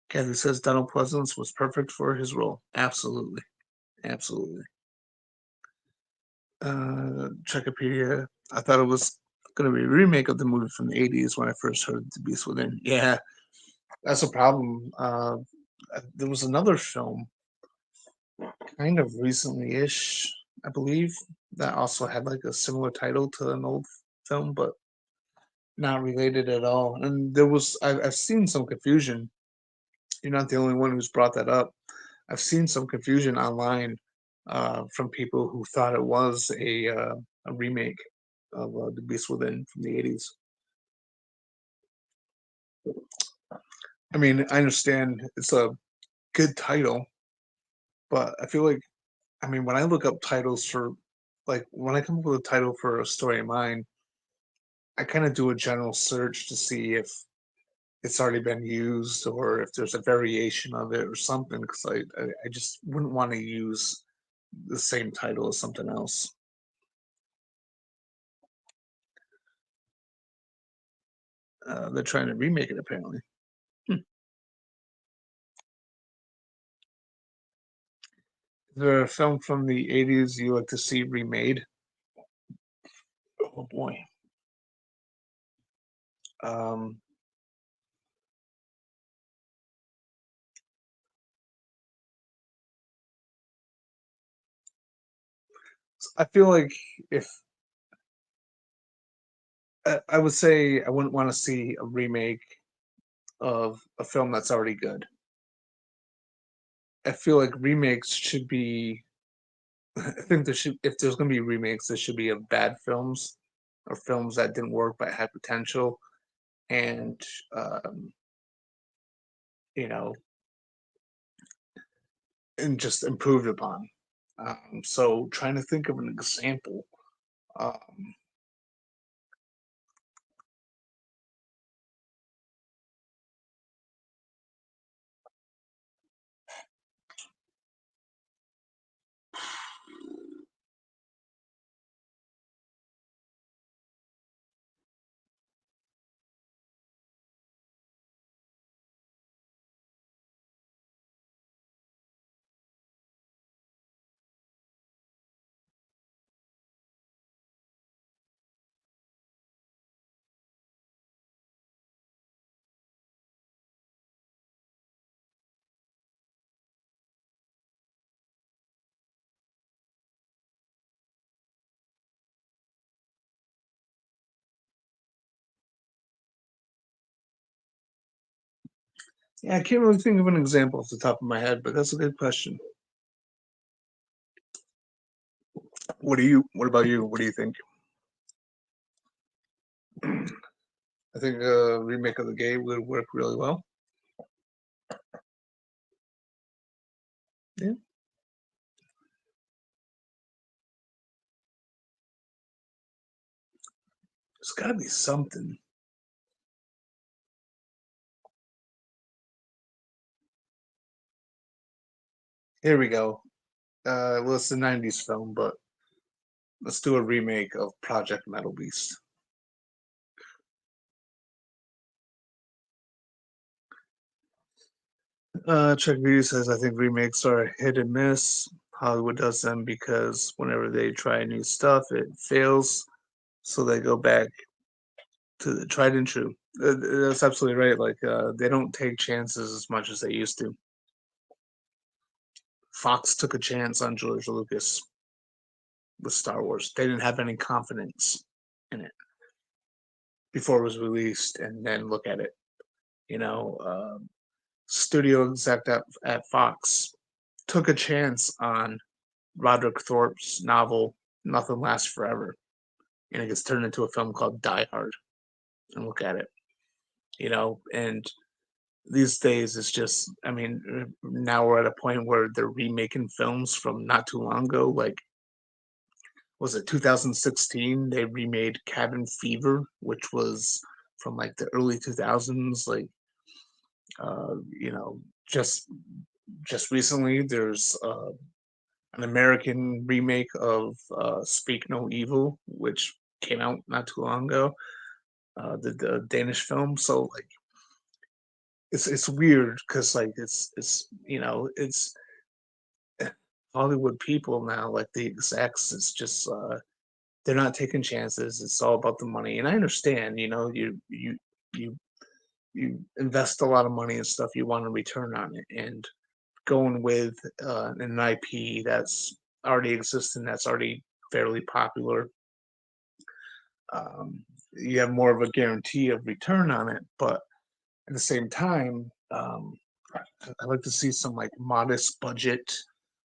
Kathy says Donald Pleasance was perfect for his role. Absolutely. Absolutely. Wikipedia. I thought it was going to be a remake of the movie from the 80s when I first heard The Beast Within. Yeah, that's a problem. There was another film, kind of recently ish, I believe, that also had like a similar title to an old film, but not related at all. And I've seen some confusion. You're not the only one who's brought that up. I've seen some confusion online from people who thought it was a remake of The Beast Within from the 80s. I mean, I understand it's a good title, but I feel like, I mean, when I look up titles for, like, when I come up with a title for a story of mine, I kind of do a general search to see if it's already been used or if there's a variation of it or something, because I just wouldn't want to use the same title as something else. They're trying to remake it, apparently. Hmm. Is there a film from the 80s you like to see remade? Oh boy. Um, I feel like if I would say I wouldn't want to see a remake of a film that's already good. I feel like remakes should be. I think if there's going to be remakes, there should be of bad films or films that didn't work but had potential, and um, you know, and just improved upon. So trying to think of an example. Um, Yeah, I can't really think of an example off the top of my head, but that's a good question. What about you? What do you think? I think a remake of the game would work really well. Yeah, there's got to be something. Here we go. Well, it's a '90s film, but let's do a remake of Project Metal Beast. Chuck V says I think remakes are hit and miss. Hollywood does them because whenever they try new stuff, it fails, so they go back to the tried and true. That's absolutely right. Like they don't take chances as much as they used to. Fox took a chance on George Lucas with Star Wars. They didn't have any confidence in it before it was released, and then look at it. You know, studio exec at Fox took a chance on Roderick Thorpe's novel "Nothing Lasts Forever," and it gets turned into a film called Die Hard. And look at it, and these days it's just, I mean, now we're at a point where they're remaking films from not too long ago. Like, was it 2016? They remade Cabin Fever, which was from like the early 2000s. Like, you know, just recently, there's an American remake of Speak No Evil, which came out not too long ago. The Danish film. So like, it's weird because like it's it's Hollywood people now, like the execs. It's just they're not taking chances. It's all about the money, and I understand. You you invest a lot of money and stuff. You want a return on it, and going with an IP that's already existing, that's already fairly popular, you have more of a guarantee of return on it. But at the same time, I like to see some like modest budget.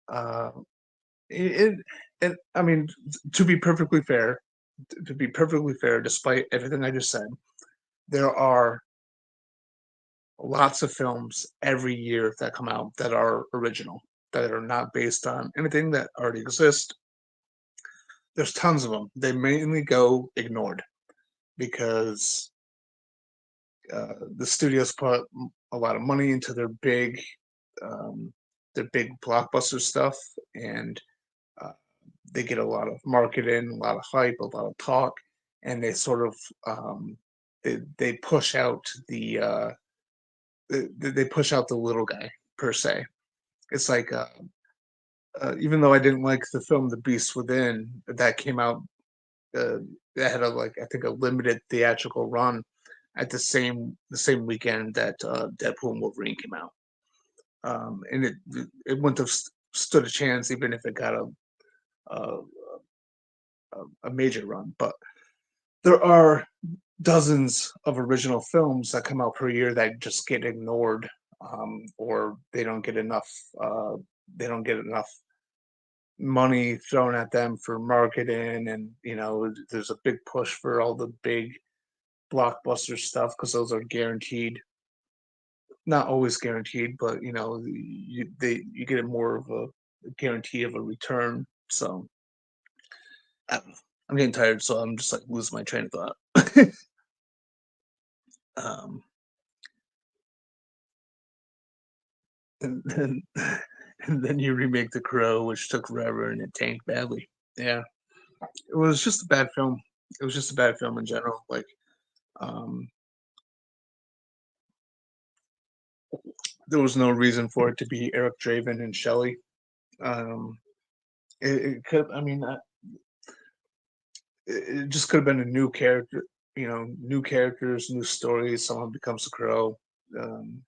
Uh, it, I mean, to be perfectly fair, despite everything I just said, there are lots of films every year that come out that are original, that are not based on anything that already exists. There's tons of them. They mainly go ignored because the studios put a lot of money into um, their big blockbuster stuff, and uh, they get a lot of marketing, a lot of hype, a lot of talk, and they sort of they push out they push out the little guy per se. It's like even though I didn't like the film The Beast Within, that came out uh, that had a like I think a limited theatrical run at the same weekend that Deadpool and Wolverine came out, and it wouldn't have stood a chance even if it got a, a major run. But there are dozens of original films that come out per year that just get ignored, or they don't get enough money thrown at them for marketing, and there's a big push for all the big blockbuster stuff because those are guaranteed, not always guaranteed, but you get more of a guarantee of a return. So I don't know. I'm getting tired, so I'm just like losing my train of thought. um, and then and then you remake The Crow, which took forever and it tanked badly. Yeah, it was just a bad film. It was just a bad film in general. Like, um, there was no reason for it to be Eric Draven and Shelley. Um, it could, I mean, it just could have been a new character. New characters, new stories. Someone becomes a crow. Um,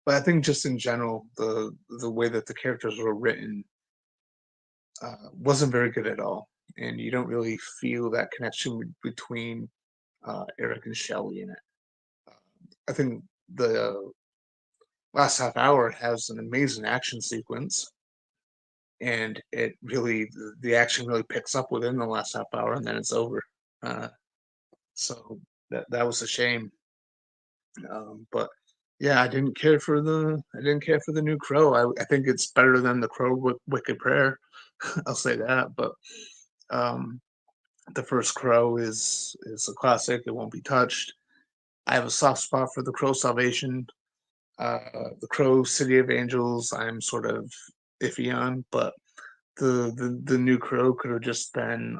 but I think just in general, the way that the characters were written wasn't very good at all, and you don't really feel that connection between Eric and Shelley in it. I think the last half hour has an amazing action sequence, and the action really picks up within the last half hour, and then it's over. Uh, so that was a shame. But yeah, I didn't care for the new Crow. I think it's better than the Crow with Wicked Prayer. I'll say that. But um, the first Crow is a classic. It won't be touched. I have a soft spot for the Crow Salvation. The Crow City of Angels, I'm sort of iffy on, but the new Crow could have just been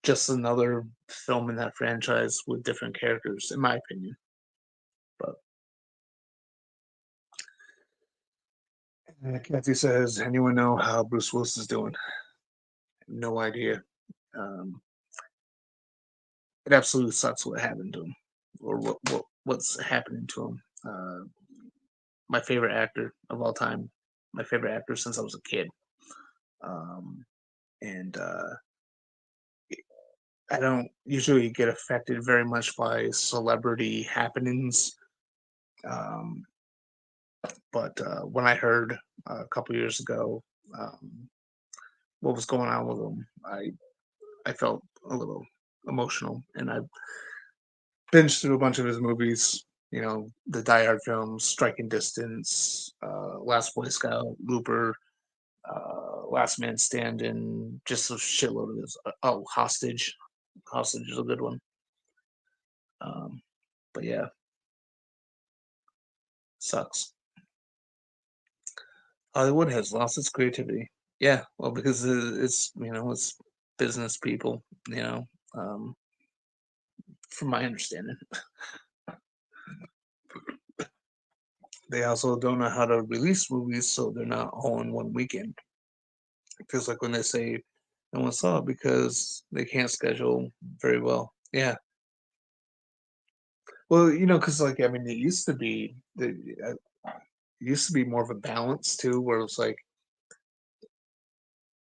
just another film in that franchise with different characters, in my opinion. But Kathy says, anyone know how Bruce Willis is doing? No idea. Um, it absolutely sucks what happened to him, or what's happening to him. My favorite actor of all time, my favorite actor since I was a kid, um, and I don't usually get affected very much by celebrity happenings. Um, but when I heard a couple years ago um, what was going on with him, I felt a little emotional, and I binged through a bunch of his movies. You know, the Die Hard films, Striking Distance, Last Boy Scout, Looper, Last Man Standing, just a shitload of this. Oh, Hostage. Hostage is a good one. Um, but yeah, sucks. Hollywood has lost its creativity. Yeah, well, because it's it's business people. You know, um, from my understanding, they also don't know how to release movies, so they're not all in one weekend. It feels like when they say no one saw it because they can't schedule very well. Yeah, well, because like I mean, it used to be more of a balance too, where it's like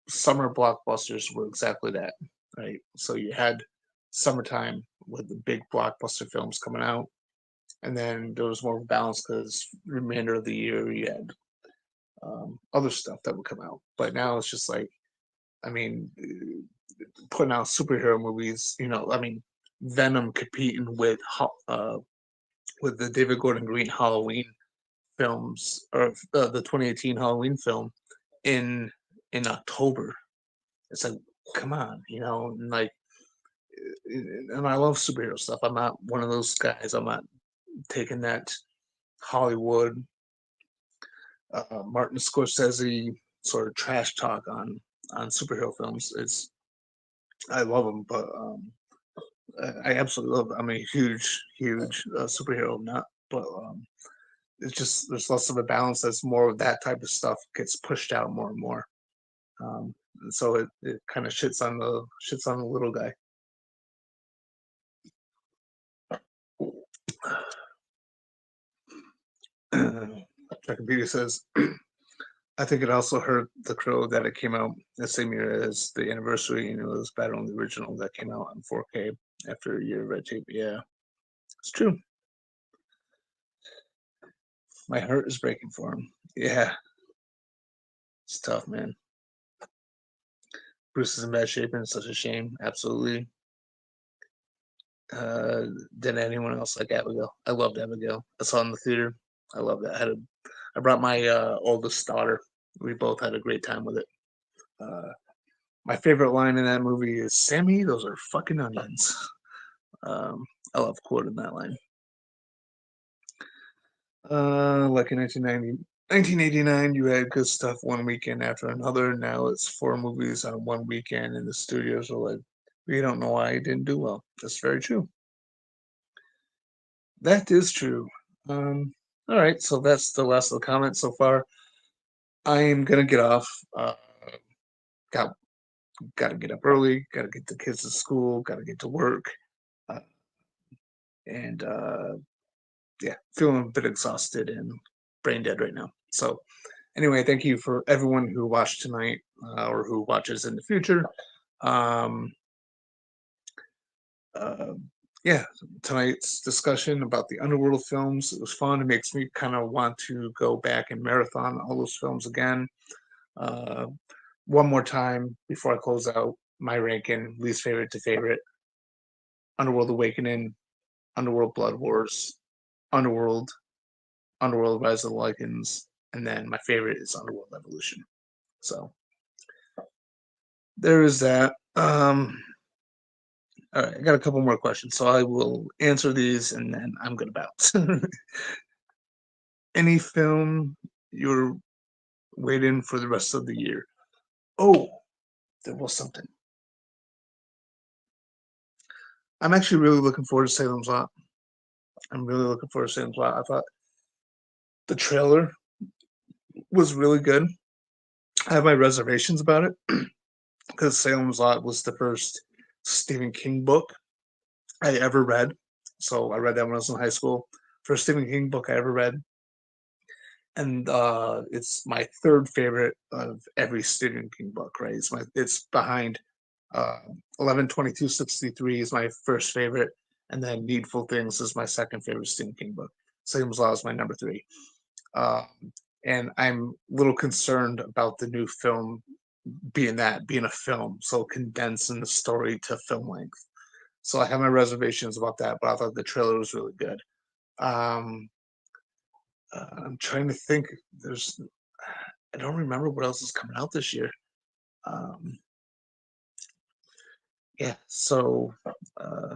summer blockbusters were exactly that, right? So you had summertime with the big blockbuster films coming out, and then there was more of a balance because the remainder of the year you had other stuff that would come out. But now it's just like, I mean, putting out superhero movies. I mean, Venom competing with the David Gordon Green Halloween films, or the 2018 Halloween film in October. It's like, come on, and like, and I love superhero stuff. I'm not one of those guys. I'm not taking that Hollywood, Martin Scorsese sort of trash talk on superhero films. I love them, but I absolutely love. I'm a huge superhero nut, but it's just there's less of a balance. As more of that type of stuff gets pushed out more and more. And so it kind of shits on the little guy. Chuck Peter says, I think it also hurt The Crow that it came out the same year as the anniversary, and it was better on the original that came out on 4K after a year of red tape. Yeah, it's true. My heart is breaking for him. Yeah, it's tough, man. Bruce is in bad shape, and it's such a shame. Absolutely. Uh, than anyone else like Abigail. I loved Abigail. I saw it in the theater. I loved that. I brought my oldest daughter. We both had a great time with it. Uh, my favorite line in that movie is, "Sammy, those are fucking onions." Um, I love quoting that line. Like in 1989, you had good stuff one weekend after another. Now it's four movies on one weekend, and the studios are like, we don't know why it didn't do well. That's very true. That is true. All right, so that's the last of the comments so far. I am gonna get off. Got got to get up early. Got to get the kids to school. Got to get to work. Uh, and yeah, feeling a bit exhausted and brain dead right now. So anyway, thank you for everyone who watched tonight or who watches in the future. Um, uh, yeah, tonight's discussion about the Underworld films, it was fun. It makes me kind of want to go back and marathon all those films again. Uh, one more time before I close out my ranking, least favorite to favorite: Underworld Awakening, Underworld Blood Wars, Underworld, Underworld Rise of the Lycans, and then my favorite is Underworld Evolution. So there is that. All right, I got a couple more questions, so I will answer these and then I'm gonna bounce. Any film you're waiting for the rest of the year? Oh, there was something. I'm actually really looking forward to Salem's Lot. I'm really looking forward to Salem's Lot. I thought the trailer was really good. I have my reservations about it because Salem's Lot was the first Stephen King book I ever read. So I read that when I was in high school. First Stephen King book I ever read. And it's my third favorite of every Stephen King book, right? It's behind uh 11/22/63 is my first favorite, and then Needful Things is my second favorite Stephen King book. Salem's Law is my number three. Um, and I'm a little concerned about the new film being a film, so condensing the story to film length. So I have my reservations about that, but I thought the trailer was really good. Um, I'm trying to think. There's, I don't remember what else is coming out this year. Um, yeah, so uh,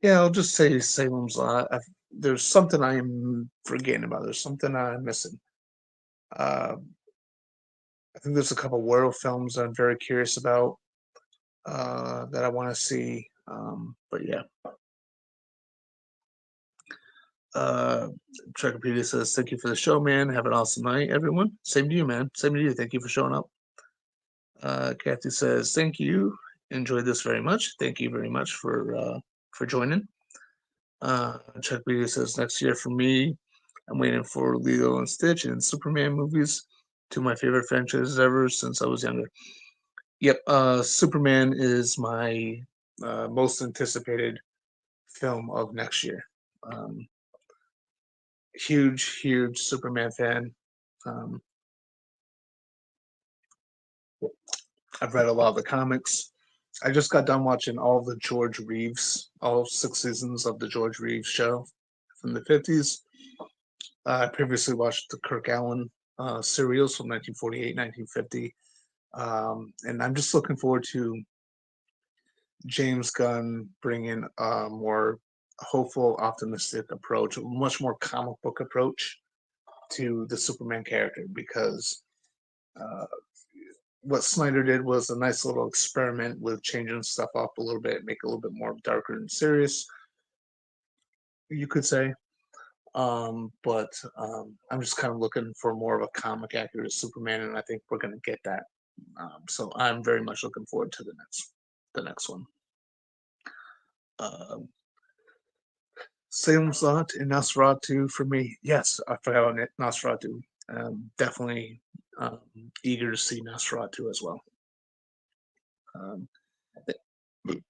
yeah, I'll just say Salem's Lot. There's something I'm forgetting about. There's something I'm missing. Uh, I think there's a couple werewolf films that I'm very curious about that I want to see. But yeah, uh, Trekopedia says, "Thank you for the show, man. Have an awesome night, everyone." Same to you, man. Same to you. Thank you for showing up. Kathy says, "Thank you. Enjoyed this very much. Thank you very much for joining." Chuck Beatty says, "Next year for me, I'm waiting for Lilo and Stitch and Superman movies, two of my favorite franchises ever since I was younger." Yep, Superman is my most anticipated film of next year. Um, huge Superman fan. Um, I've read a lot of the comics. I just got done watching all 6 seasons of the George Reeves show from the 50s. I previously watched the Kirk Allen serials from 1948, 1950. And I'm just looking forward to James Gunn bringing a more hopeful, optimistic approach, a much more comic book approach to the Superman character because uh, what Snyder did was a nice little experiment with changing stuff up a little bit, make it a little bit more darker and serious, you could say. But I'm just kind of looking for more of a comic accurate Superman, and I think we're going to get that. So I'm very much looking forward to the next one. Uh, Salem's Lot and Nosferatu for me. Yes, I forgot about Nosferatu. Definitely um, eager to see Nosferatu as well. Um, th-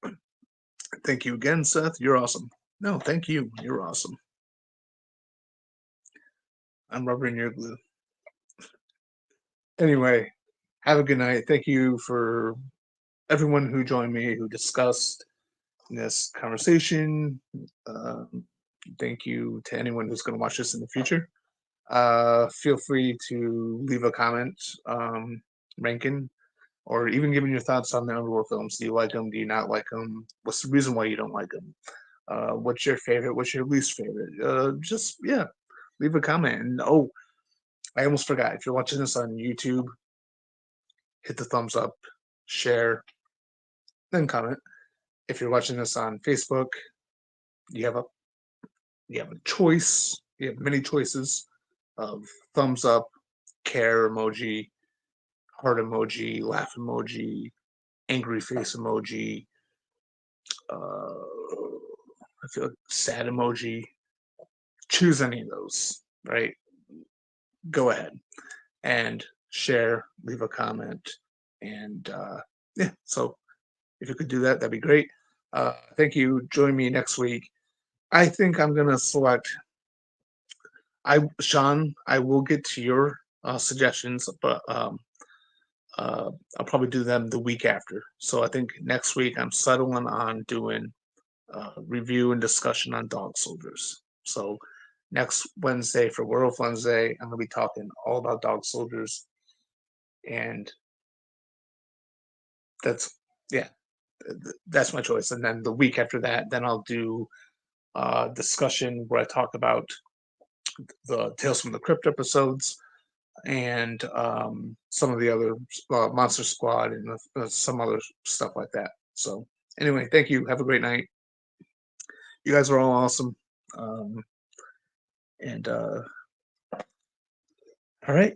thank you again, Seth. You're awesome. No, thank you. You're awesome. I'm rubbering your glue. Anyway, have a good night. Thank you for everyone who joined me, who discussed this conversation. Thank you to anyone who's going to watch this in the future. Feel free to leave a comment, ranking, or even giving your thoughts on the Underworld films. Do you like them? Do you not like them? What's the reason why you don't like them? What's your favorite? What's your least favorite? Just yeah, leave a comment. And oh, I almost forgot. If you're watching this on YouTube, hit the thumbs up, share, then comment. If you're watching this on Facebook, you have a you have a choice. You have many choices of thumbs up, care emoji, heart emoji, laugh emoji, angry face emoji, I feel like sad emoji. Choose any of those, right? Go ahead and share, leave a comment, and yeah. So if you could do that, that'd be great. Thank you. Join me next week. I think I'm gonna select. Sean, I will get to your suggestions, but I'll probably do them the week after. So I think next week I'm settling on doing review and discussion on Dog Soldiers. So next Wednesday for Werewolf Wednesday, I'm gonna be talking all about Dog Soldiers, and that's yeah, that's my choice. And then the week after that, then I'll do discussion where I talk about the Tales from the Crypt episodes and some of the other Monster Squad and some other stuff like that. So anyway, thank you. Have a great night. You guys are all awesome. Um, and all right.